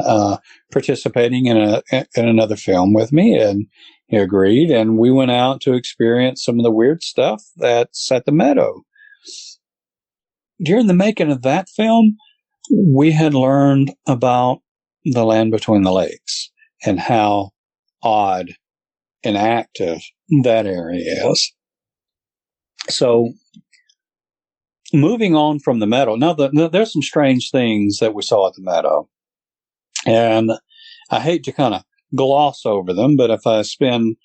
participating in another film with me, and he agreed. And we went out to experience some of the weird stuff that's at the Meadow. During the making of that film, we had learned about the land between the lakes and how odd and active that area is. So, moving on from the Meadow, now there's some strange things that we saw at the Meadow, and I hate to kind of gloss over them, but if I spend,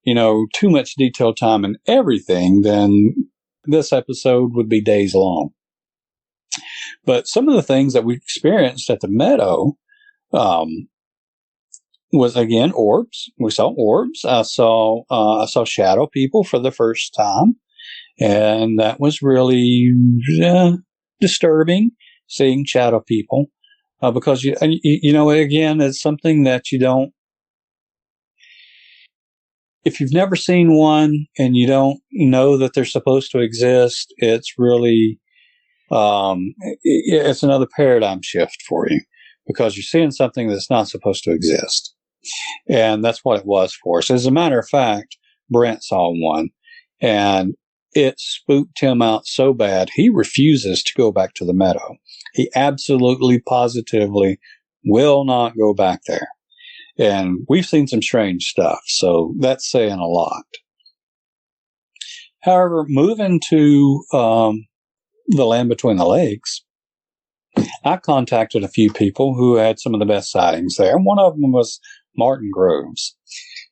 too much detailed time in everything, then this episode would be days long. But some of the things that we experienced at the Meadow was, again, orbs. We saw orbs. I saw shadow people for the first time. And that was really disturbing, seeing shadow people, because again, it's something that you don't. If you've never seen one and you don't know that they're supposed to exist, it's really it's another paradigm shift for you, because you're seeing something that's not supposed to exist, and that's what it was for us. As a matter of fact, Brent saw one, and it spooked him out so bad, he refuses to go back to the Meadow. He absolutely, positively will not go back there. And we've seen some strange stuff, so that's saying a lot. However, moving to the land between the lakes, I contacted a few people who had some of the best sightings there. One of them was Martin Groves.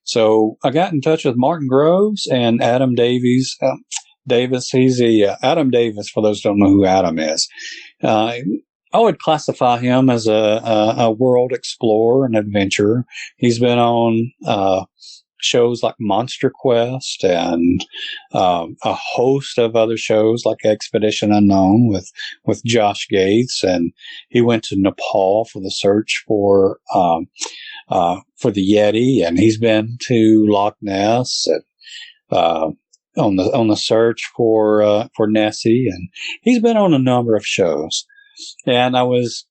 So I got in touch with Martin Groves and Adam Davies. Davis. He's Adam Davis, for those who don't know who Adam is. I would classify him as a world explorer and adventurer. He's been on shows like Monster Quest and a host of other shows like Expedition Unknown with Josh Gates, and he went to Nepal for the search for the Yeti, and he's been to Loch Ness and on the search for Nessie, and he's been on a number of shows. And I was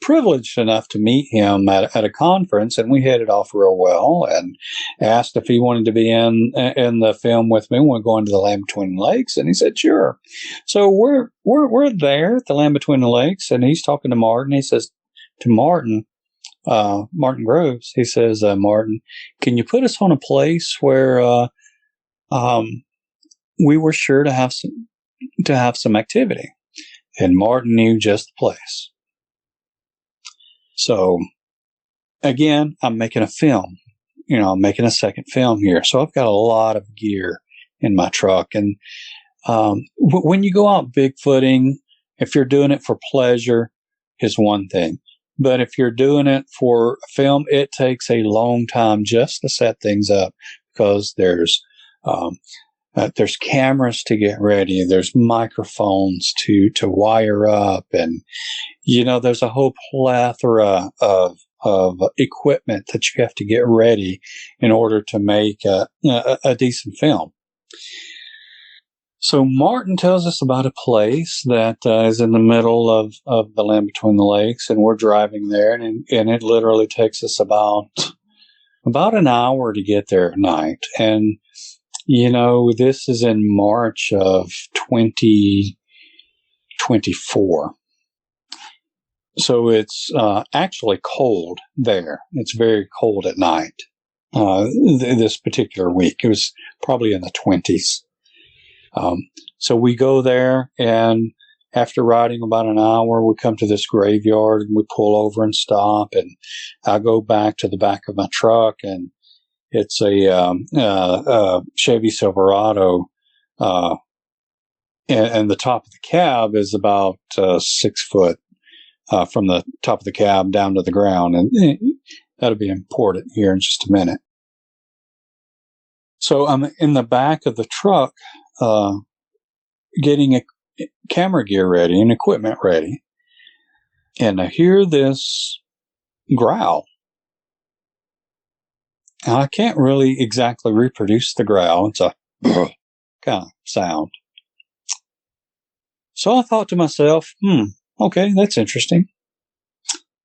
privileged enough to meet him at a conference, and we hit it off real well, and asked if he wanted to be in the film with me when going to the Land Between the Lakes, and he said sure. So we're there at the Land Between the Lakes, and he's talking to Martin. He says to Martin Groves, he says, Martin, can you put us on a place where we were sure to have some activity? And Martin knew just the place. So again, I'm making a film. I'm making a second film here. So I've got a lot of gear in my truck. And when you go out Bigfooting, if you're doing it for pleasure, is one thing. But if you're doing it for a film, it takes a long time just to set things up, because there's cameras to get ready. There's microphones to wire up, and there's a whole plethora of equipment that you have to get ready in order to make a decent film. So Martin tells us about a place that is in the middle of the Land Between the Lakes, and we're driving there, and it literally takes us about an hour to get there at night. And this is in March of 2024. So it's actually cold there. It's very cold at night. This particular week, it was probably in the 20s. So we go there, and after riding about an hour, we come to this graveyard, and we pull over and stop, and I go back to the back of my truck, and it's a Chevy Silverado, and the top of the cab is about 6 foot from the top of the cab down to the ground, and that'll be important here in just a minute. So I'm in the back of the truck, getting a camera gear ready and equipment ready. And I hear this growl. And I can't really exactly reproduce the growl. It's a kind of sound. So I thought to myself, okay, that's interesting.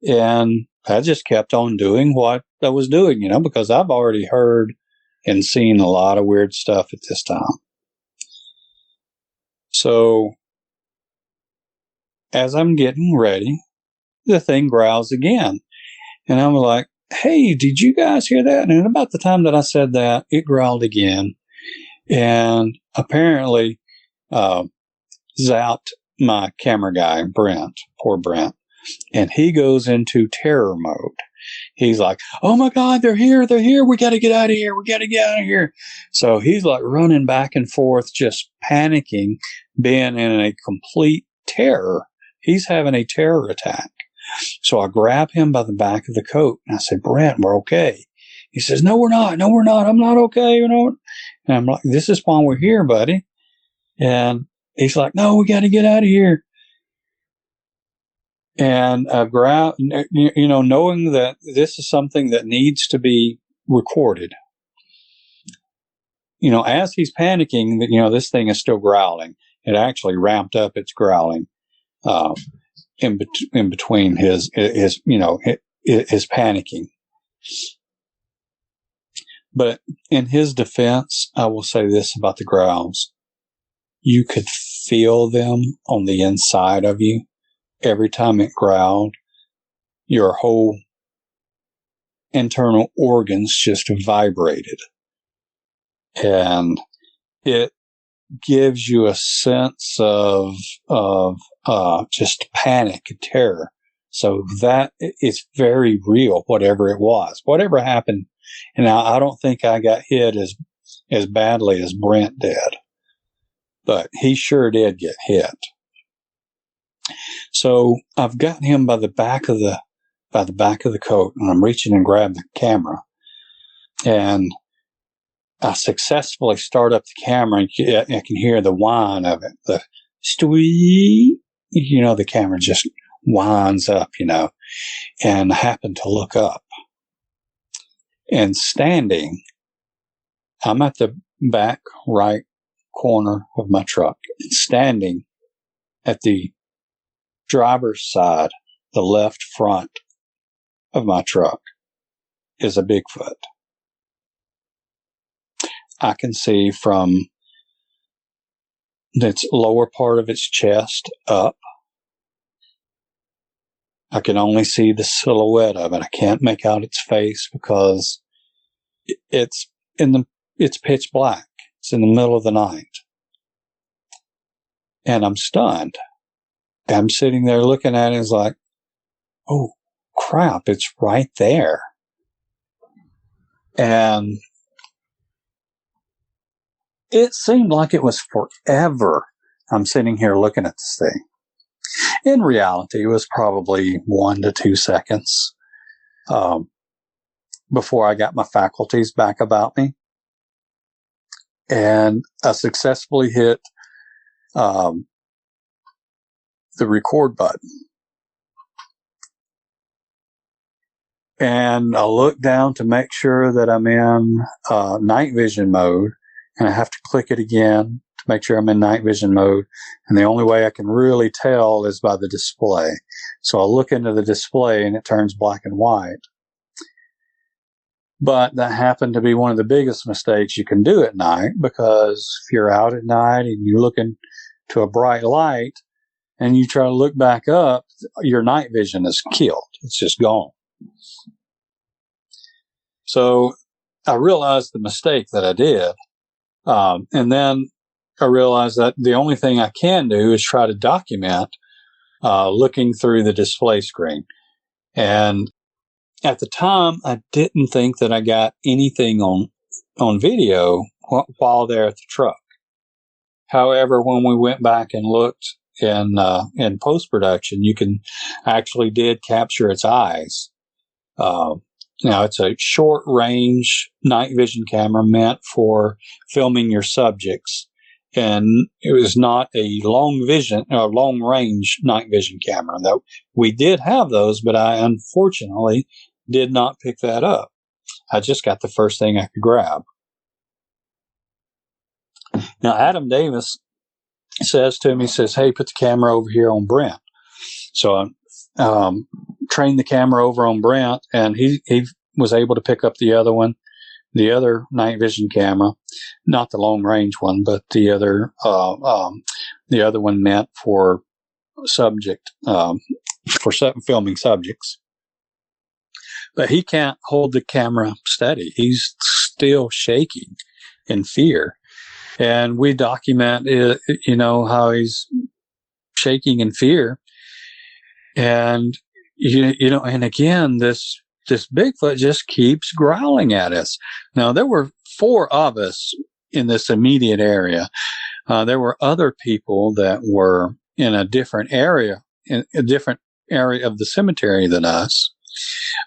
And I just kept on doing what I was doing, because I've already heard and seen a lot of weird stuff at this time. So as I'm getting ready, the thing growls again. And I'm like, hey, did you guys hear that? And about the time that I said that, it growled again. And apparently zapped my camera guy, Brent, poor Brent. And he goes into terror mode. He's like, oh my God, they're here. We got to get out of here. So he's like running back and forth, just panicking, being in a complete terror. He's having a terror attack. So I grab him by the back of the coat and I said, Brent, we're okay. He says, no, we're not. I'm not okay. And I'm like, this is why we're here, buddy. And he's like, no, we got to get out of here. And knowing that this is something that needs to be recorded. As he's panicking, this thing is still growling. It actually ramped up its growling in between his panicking. But in his defense, I will say this about the growls. You could feel them on the inside of you. Every time it growled, your whole internal organs just vibrated. And it gives you a sense of just panic and terror. So that it's very real, whatever it was, whatever happened. And I don't think I got hit as badly as Brent did, but he sure did get hit. So I've got him by the back of the coat, and I'm reaching and grab the camera, and I successfully start up the camera, and I can hear the whine of it, the stwee. The camera just winds up, and I happen to look up, and standing, I'm at the back right corner of my truck, and standing at the driver's side, the left front of my truck, is a Bigfoot. I can see from its lower part of its chest up. I can only see the silhouette of it. I can't make out its face because it's pitch black. It's in the middle of the night. And I'm stunned. I'm sitting there looking at it, it's like, oh crap, it's right there. And it seemed like it was forever. I'm sitting here looking at this thing. In reality, it was probably 1 to 2 seconds before I got my faculties back about me. And I successfully hit the record button. And I look down to make sure that I'm in night vision mode, and I have to click it again to make sure I'm in night vision mode. And the only way I can really tell is by the display. So I look into the display and it turns black and white. But that happened to be one of the biggest mistakes you can do at night, because if you're out at night and you're looking to a bright light, and you try to look back up, your night vision is killed. It's just gone. So I realized the mistake that I did. And then I realized that the only thing I can do is try to document looking through the display screen. And at the time, I didn't think that I got anything on video while there at the truck. However, when we went back and looked in post-production, you can actually did capture its eyes. Now, it's a short-range night vision camera meant for filming your subjects, and it was not a long-range night vision camera. Though we did have those, but I unfortunately did not pick that up. I just got the first thing I could grab. Now, Adam Davis says to me, "Hey, put the camera over here on Brent." So I trained the camera over on Brent, and he was able to pick up the other one, the other night vision camera, not the long range one, but the other one meant for filming subjects. But he can't hold the camera steady. He's still shaking in fear. And we document it, how he's shaking in fear. And, and again, this Bigfoot just keeps growling at us. Now, there were 4 of us in this immediate area. There were other people that were in a different area of the cemetery than us.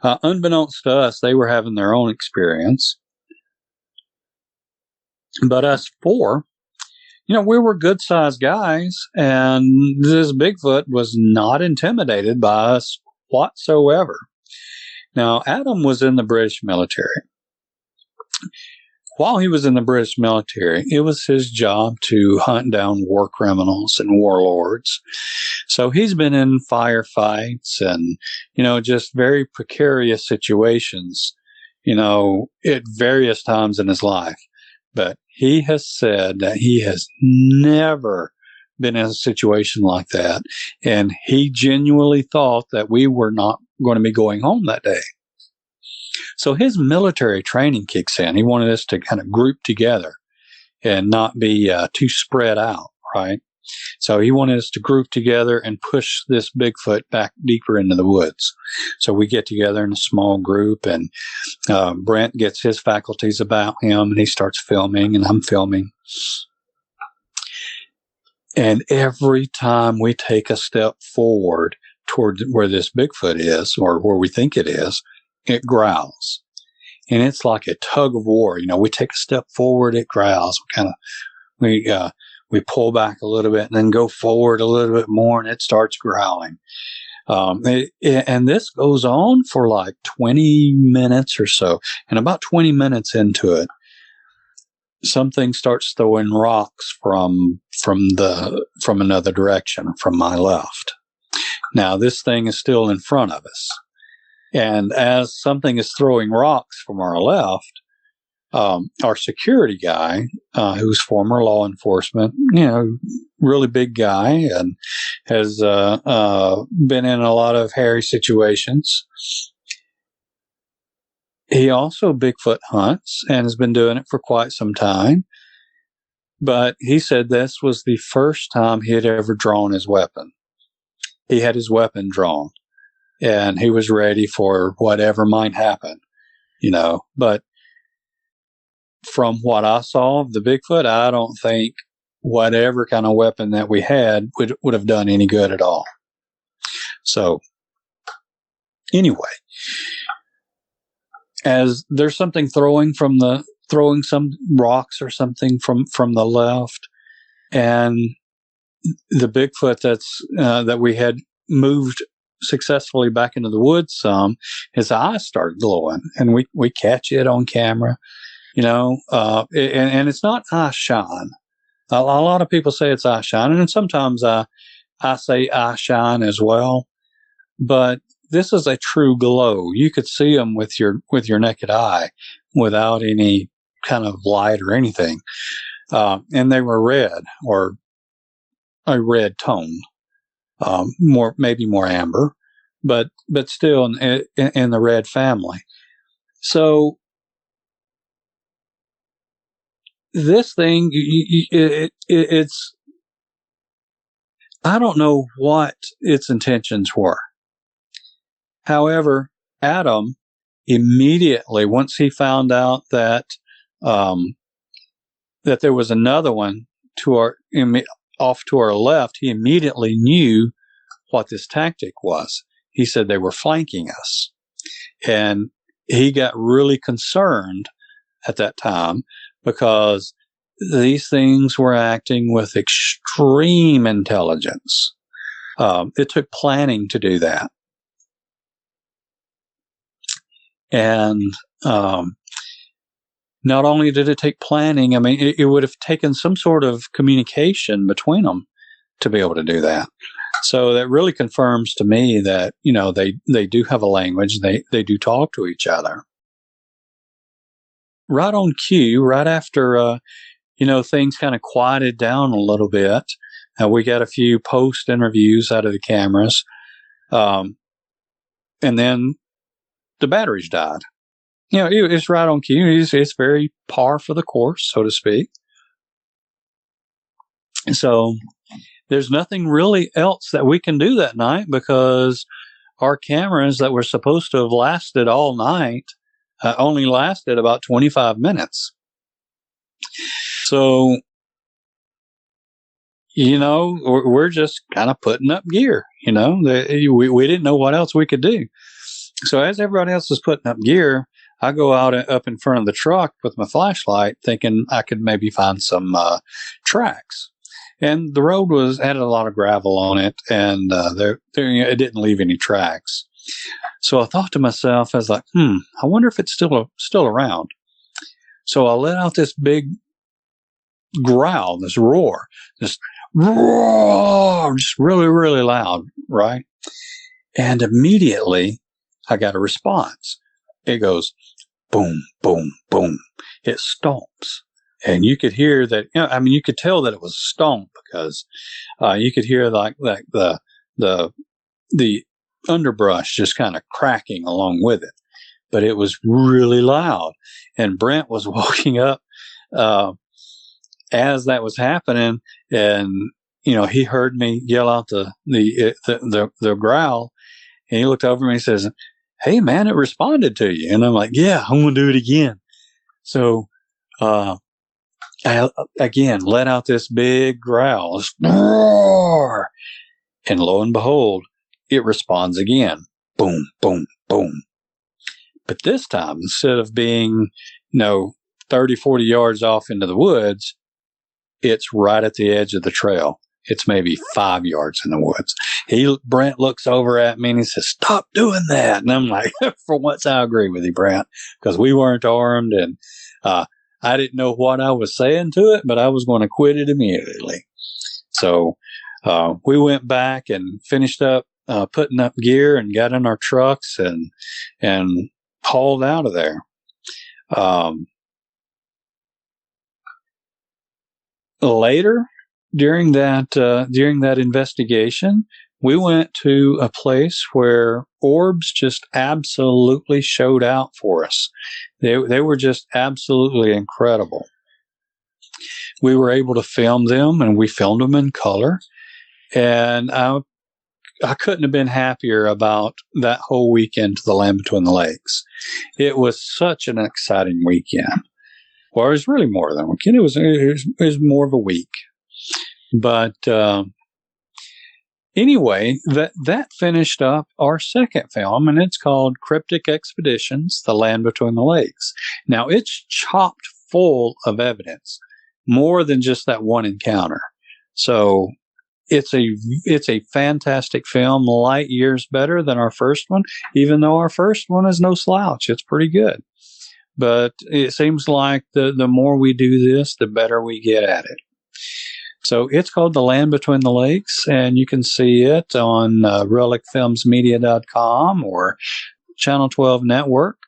Unbeknownst to us, they were having their own experience. But us 4, we were good-sized guys, and this Bigfoot was not intimidated by us whatsoever. Now, Adam was in the British military. While he was in the British military, it was his job to hunt down war criminals and warlords. So he's been in firefights and, just very precarious situations, at various times in his life. But he has said that he has never been in a situation like that. And he genuinely thought that we were not going to be going home that day. So his military training kicks in. He wanted us to kind of group together and not be too spread out, right? So he wanted us to group together and push this Bigfoot back deeper into the woods. So we get together in a small group, and Brent gets his faculties about him, and he starts filming, and I'm filming. And every time we take a step forward toward where this Bigfoot is, or where we think it is, it growls. And it's like a tug of war. We take a step forward, it growls. We pull back a little bit and then go forward a little bit more, and it starts growling. And this goes on for like 20 minutes or so. And about 20 minutes into it, something starts throwing rocks from another direction, from my left. Now, this thing is still in front of us. And as something is throwing rocks from our left, our security guy, who's former law enforcement, really big guy, and has been in a lot of hairy situations. He also Bigfoot hunts and has been doing it for quite some time. But he said this was the first time he had ever drawn his weapon. He had his weapon drawn, and he was ready for whatever might happen, But from what I saw of the Bigfoot, I don't think whatever kind of weapon that we had would have done any good at all. So, anyway, as there's something throwing some rocks or something from the left, and the Bigfoot that we had moved successfully back into the woods some, his eyes start glowing, and we catch it on camera. And it's not eye shine. A lot of people say it's eye shine, and sometimes I say eye shine as well. But this is a true glow. You could see them with your naked eye without any kind of light or anything. And they were red, or a red tone, maybe more amber, but still in the red family. So this thing, it's, I don't know what its intentions were. However, Adam immediately, once he found out that there was another one off to our left, he immediately knew what this tactic was. He said they were flanking us. And he got really concerned at that time because these things were acting with extreme intelligence. It took planning to do that. And not only did it take planning, I mean, it would have taken some sort of communication between them to be able to do that. So that really confirms to me that, you know, they do have a language. They do talk to each other. Right on cue, right after, you know, things kind of quieted down a little bit, we got a few post interviews out of the cameras. And then the batteries died. You know, it's right on cue. It's very par for the course, so to speak. So there's nothing really else that we can do that night because our cameras that were supposed to have lasted all night only lasted about 25 minutes. So, you know, we're just kind of putting up gear, you know. We didn't know what else we could do. So as everybody else was putting up gear, I go out up in front of the truck with my flashlight thinking I could maybe find some tracks. And the road had a lot of gravel on it, and it didn't leave any tracks. So I thought to myself, I was like, I wonder if it's still around. So I let out this big growl, this roar, just really, really loud, right? And immediately I got a response. It goes boom, boom, boom. It stomps. And you could hear that, you know, I mean, you could tell that it was a stomp because you could hear like the underbrush just kind of cracking along with it. But it was really loud. And Brent was walking up as that was happening, and you know, he heard me yell out the growl, and he looked over me and says, "Hey man, it responded to you." And I'm like, "Yeah, I'm gonna do it again." So I again let out this big growl, roar, and lo and behold, it responds again. Boom, boom, boom. But this time, instead of being, 30, 40 yards off into the woods, it's right at the edge of the trail. It's maybe 5 yards in the woods. Brent looks over at me and he says, "Stop doing that." And I'm like, for once I agree with you, Brent, because we weren't armed and I didn't know what I was saying to it, but I was going to quit it immediately. So we went back and finished up putting up gear and got in our trucks and hauled out of there. Later, during that investigation, we went to a place where Orbs just absolutely showed out for us. They were just absolutely incredible. We were able to film them, and we filmed them in color. And I couldn't have been happier about that whole weekend to the Land Between the Lakes. It was such an exciting weekend. Well, it was really more than a weekend. It was more of a week. But anyway, that finished up our second film, and it's called Cryptic Expeditions, The Land Between the Lakes. Now, it's chopped full of evidence, more than just that one encounter. So it's a fantastic film, light years better than our first one, even though our first one is no slouch. It's pretty good. But it seems like the more we do this, the better we get at it. So it's called The Land Between the Lakes, and you can see it on relicfilmsmedia.com or Channel 12 Network.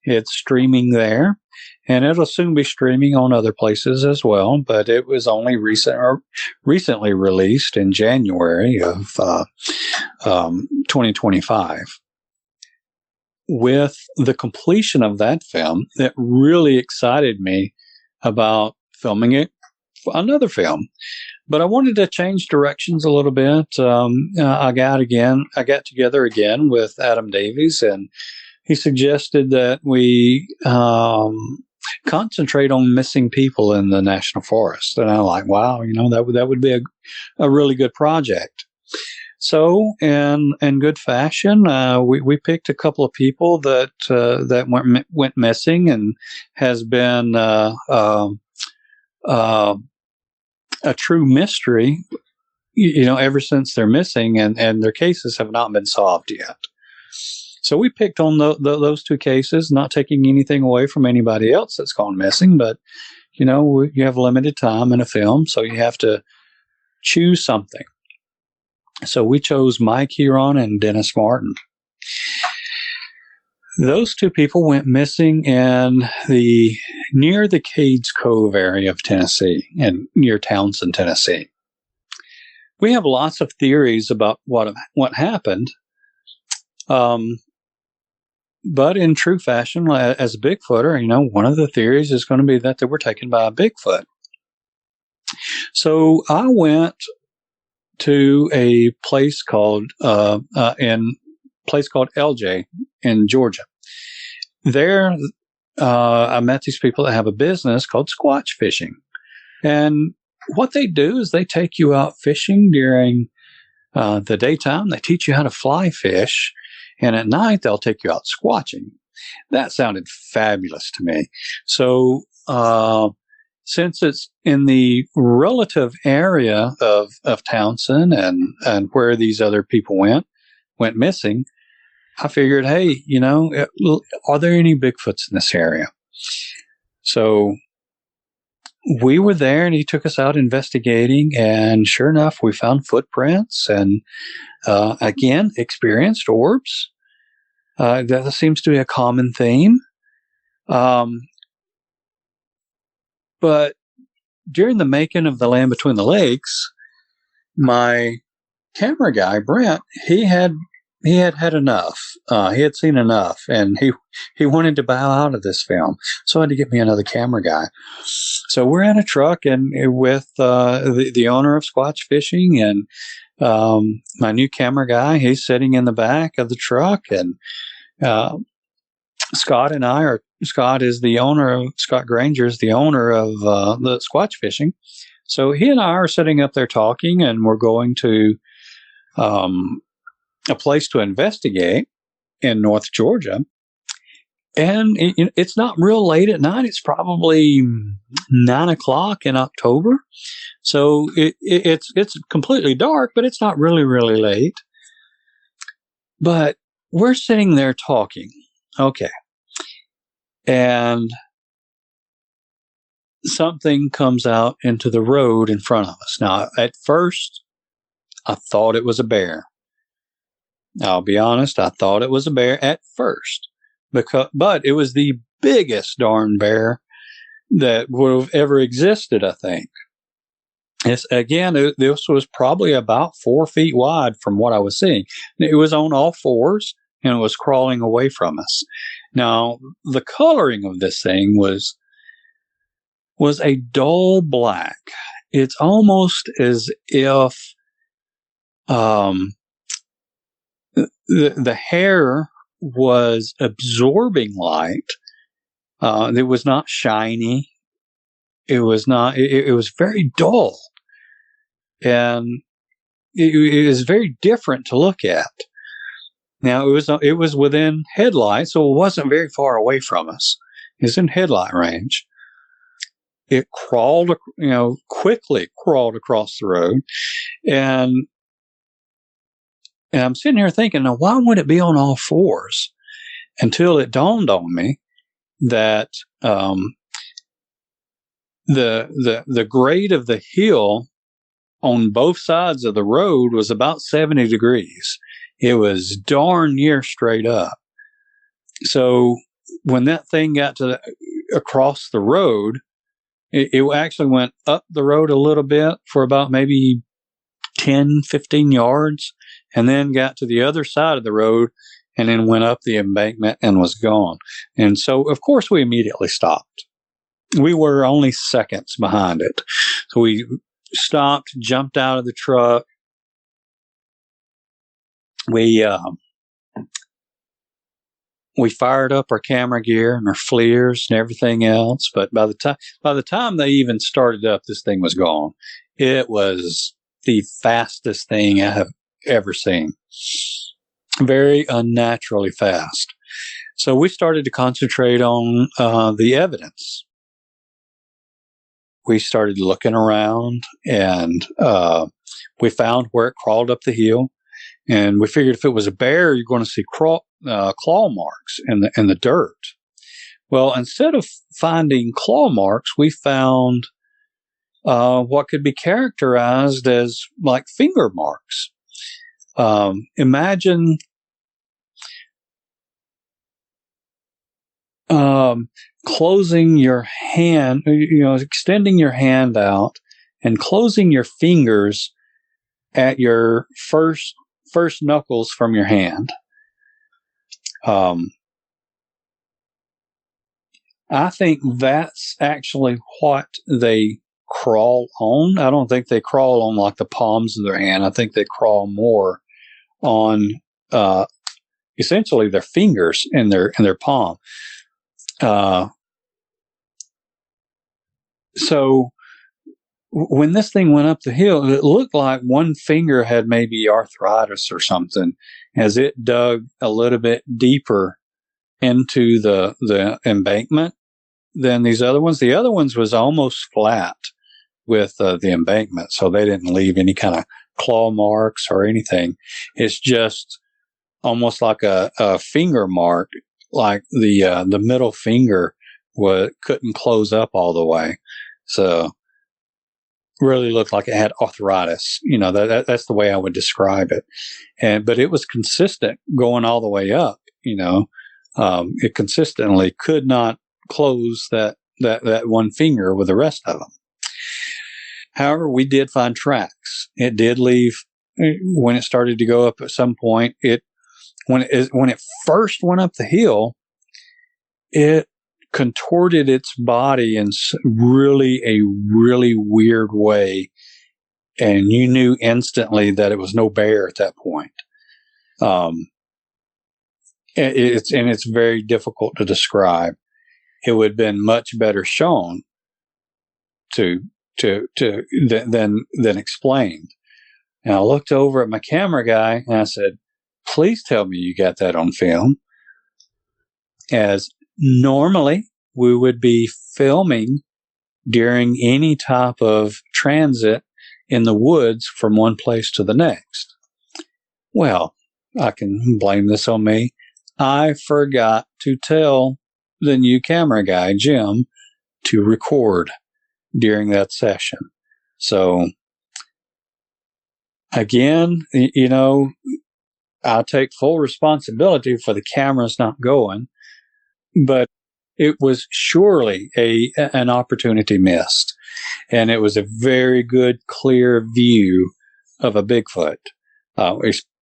It's streaming there, and it'll soon be streaming on other places as well, but it was only recently released in January of 2025. With the completion of that film, it really excited me about filming another film. But I wanted to change directions a little bit. I got together again with Adam Davies, and he suggested that we concentrate on missing people in the national forest. And I'm like, wow, that would be a really good project. So, in good fashion, we picked a couple of people that went missing and has been a true mystery, ever since they're missing, and their cases have not been solved yet. So we picked on those two cases, not taking anything away from anybody else that's gone missing, but you have limited time in a film, so you have to choose something. So we chose Mike Huron and Dennis Martin. Those two people went missing near the Cades Cove area of Tennessee, and near Townsend, Tennessee. We have lots of theories about what happened, but in true fashion, as a Bigfooter, one of the theories is going to be that they were taken by a Bigfoot. So I went to a place called LJ in Georgia. There, I met these people that have a business called Squatch fishing, and what they do is they take you out fishing during the daytime. They teach you how to fly fish, and at night they'll take you out squatching. That sounded fabulous to me. So, since it's in the relative area of Townsend and where these other people went missing, I figured, hey, are there any Bigfoots in this area? So we were there, and he took us out investigating, and sure enough, we found footprints and, again, experienced orbs. That seems to be a common theme. But during the making of The Land Between the Lakes, my camera guy, Brent, he had enough. He had seen enough, and he wanted to bow out of this film. So I had to get me another camera guy. So we're in a truck and with the owner of Squatch Fishing, and my new camera guy, he's sitting in the back of the truck, and Scott is the owner, Scott Granger is the owner of the Squatch Fishing. So he and I are sitting up there talking, and we're going to a place to investigate in North Georgia. And it's not real late at night. It's probably 9:00 in October. So it's completely dark, but it's not really, really late. But we're sitting there talking. Okay. And something comes out into the road in front of us. Now, at first, I thought it was a bear. I'll be honest, I thought it was a bear at first. But it was the biggest darn bear that would have ever existed, I think. This was probably about 4 feet wide from what I was seeing. It was on all fours, and it was crawling away from us. Now, the coloring of this thing was a dull black. It's almost as if the hair was absorbing light. It was not shiny. It was not. It was very dull, and it was very different to look at. Now it was within headlight, so it wasn't very far away from us. It was in headlight range. It quickly crawled across the road, and I'm sitting here thinking, now why would it be on all fours? Until it dawned on me that the grade of the hill on both sides of the road was about 70 degrees. It was darn near straight up. So when that thing got across the road, it actually went up the road a little bit for about maybe 10, 15 yards, and then got to the other side of the road, and then went up the embankment and was gone. And so, of course, we immediately stopped. We were only seconds behind it. So we stopped, jumped out of the truck. We fired up our camera gear and our FLIRs and everything else. But by the time they even started up, this thing was gone. It was the fastest thing I have ever seen. Very unnaturally fast. So we started to concentrate on the evidence. We started looking around, and we found where it crawled up the hill. And we figured if it was a bear, you're going to see claw marks in the dirt. Well, instead of finding claw marks, we found what could be characterized as like finger marks. Imagine closing your hand, extending your hand out and closing your fingers at your first knuckles from your hand. I think that's actually what they crawl on. I don't think they crawl on like the palms of their hand. I think they crawl more on essentially their fingers in their palm. So when this thing went up the hill, it looked like one finger had maybe arthritis or something as it dug a little bit deeper into the embankment than these other ones. The other ones was almost flat with the embankment, so they didn't leave any kind of claw marks or anything. It's just almost like a finger mark, like the middle finger couldn't close up all the way. So really looked like it had arthritis. That's the way I would describe it. But it was consistent going all the way up. It consistently could not close that one finger with the rest of them. However, we did find tracks. It did leave when it started to go up at some point. When it first went up the hill, it contorted its body in a really weird way, and you knew instantly that it was no bear at that point. It's very difficult to describe. It would have been much better shown than explained. And I looked over at my camera guy and I said, "Please tell me you got that on film." As normally we would be filming during any type of transit in the woods from one place to the next. Well, I can blame this on me. I forgot to tell the new camera guy, Jim, to record during that session. So again, I take full responsibility for the cameras not going, but it was surely an opportunity missed. And it was a very good, clear view of a Bigfoot,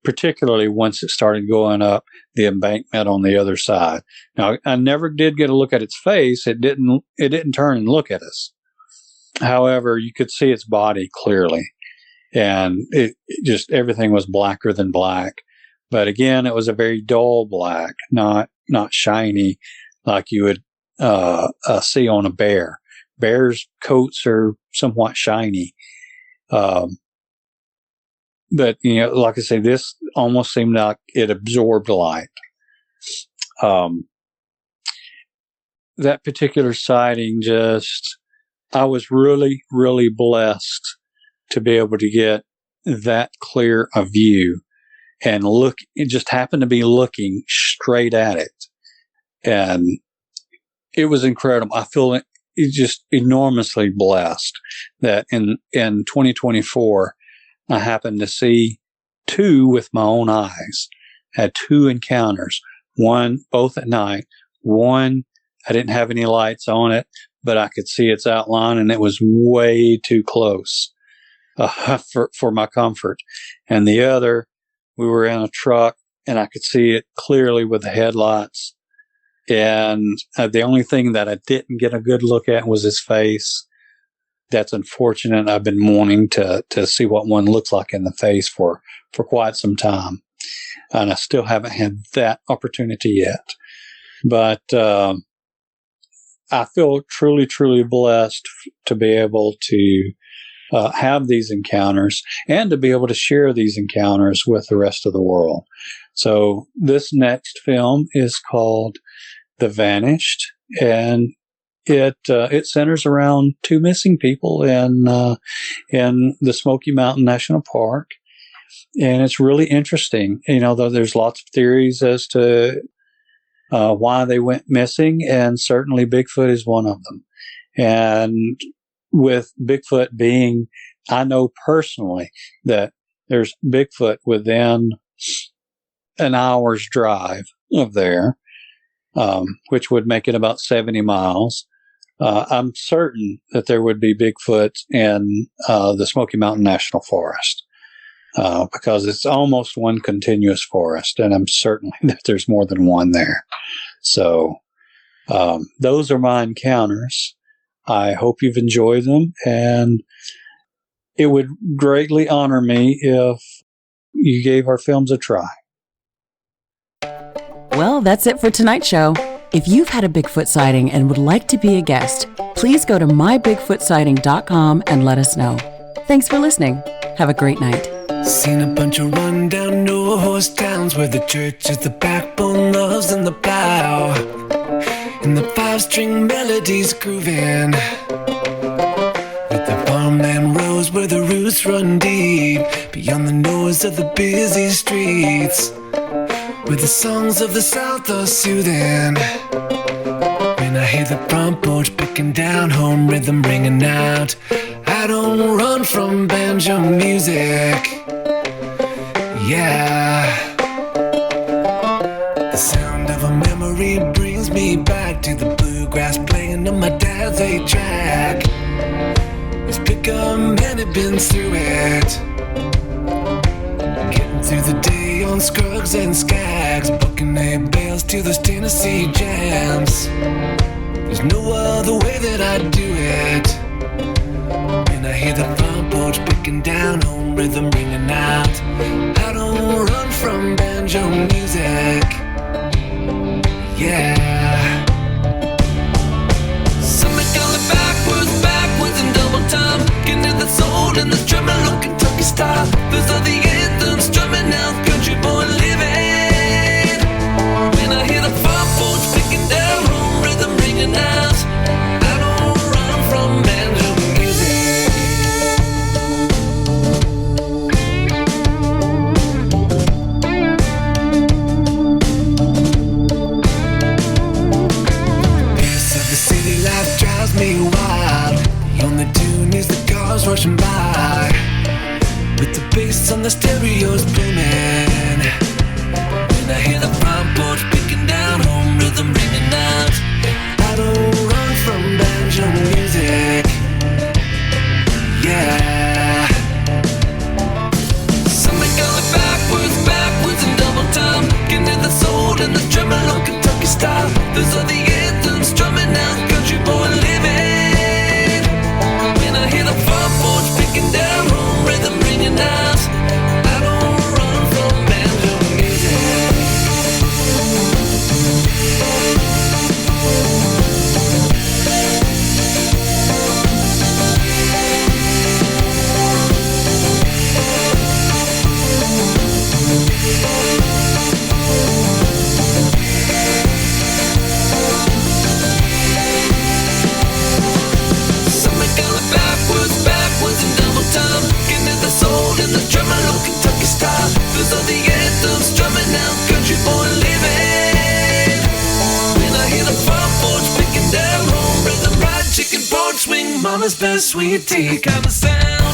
particularly once it started going up the embankment on the other side. Now, I never did get a look at its face. It didn't turn and look at us. However, you could see its body clearly, and it just everything was blacker than black. But again, it was a very dull black, not shiny like you would see on a bear. Bears' coats are somewhat shiny. But, like I say, this almost seemed like it absorbed light. That particular sighting I was really, really blessed to be able to get that clear a view and look. It just happened to be looking straight at it. And it was incredible. I feel just enormously blessed that in 2024, I happened to see two with my own eyes. Had two encounters. One, both at night. One, I didn't have any lights on it, but I could see its outline, and it was way too close for my comfort. And the other, we were in a truck, and I could see it clearly with the headlights. And the only thing that I didn't get a good look at was his face. That's unfortunate. I've been wanting to see what one looks like in the face for quite some time. And I still haven't had that opportunity yet. But I feel truly, truly blessed to be able to have these encounters and to be able to share these encounters with the rest of the world. So this next film is called The Vanished, and it centers around two missing people in the Smoky Mountain National Park. And it's really interesting, though there's lots of theories as to why they went missing, and certainly Bigfoot is one of them. And with Bigfoot being, I know personally that there's Bigfoot within an hour's drive of there, which would make it about 70 miles. I'm certain that there would be Bigfoot in the Smoky Mountain National Forest. Because it's almost one continuous forest, and I'm certain that there's more than one there. So those are my encounters. I hope you've enjoyed them, and it would greatly honor me if you gave our films a try. Well, that's it for tonight's show. If you've had a Bigfoot sighting and would like to be a guest, please go to mybigfootsighting.com and let us know. Thanks for listening. Have a great night. Seen a bunch of rundown no-horse towns where the church is the backbone, loves and the plow, and the five-string melodies grooving, with the farmland rows where the roots run deep, beyond the noise of the busy streets, where the songs of the South are soothing. When I hear the front porch picking down, home rhythm ringing out, I don't run from banjo music. Yeah, the sound of a memory brings me back to the bluegrass playing on my dad's 8-track. His pickup man had been through it, getting through the day on Scruggs and Skags, booking hay bales to those Tennessee jams. There's no other way that I'd do it. When I hear the front porch picking down, home rhythm ringing out, I don't run from banjo music. Yeah. Somebody call it backwards and double time, getting to the soul and the drumming low Kentucky style. Those are the anthems strumming out, country boy living. When I hear the front porch picking down, home rhythm ringing out, I don't run from banjo music. Drives me wild. The only tune is the cars rushing by, with the bass on the stereos booming. When I hear the front porch picking down, home rhythm ringing out, I don't run from banjo music. Yeah. Somebody call it backwards and double time, getting to the soul and the drumming low Kentucky style. Those are the anthems strumming out, country boy living. When I hear the front porch picking down, home rhythm ringing out, I don't run from banjo music. Backwards and double time, getting to the soul and the drumming low Kentucky style. Those are the anthems drumming out, country boy living. When I hear the front porch picking down, home rhythm, fried chicken, porch swing, mama's best sweet tea kind of sound.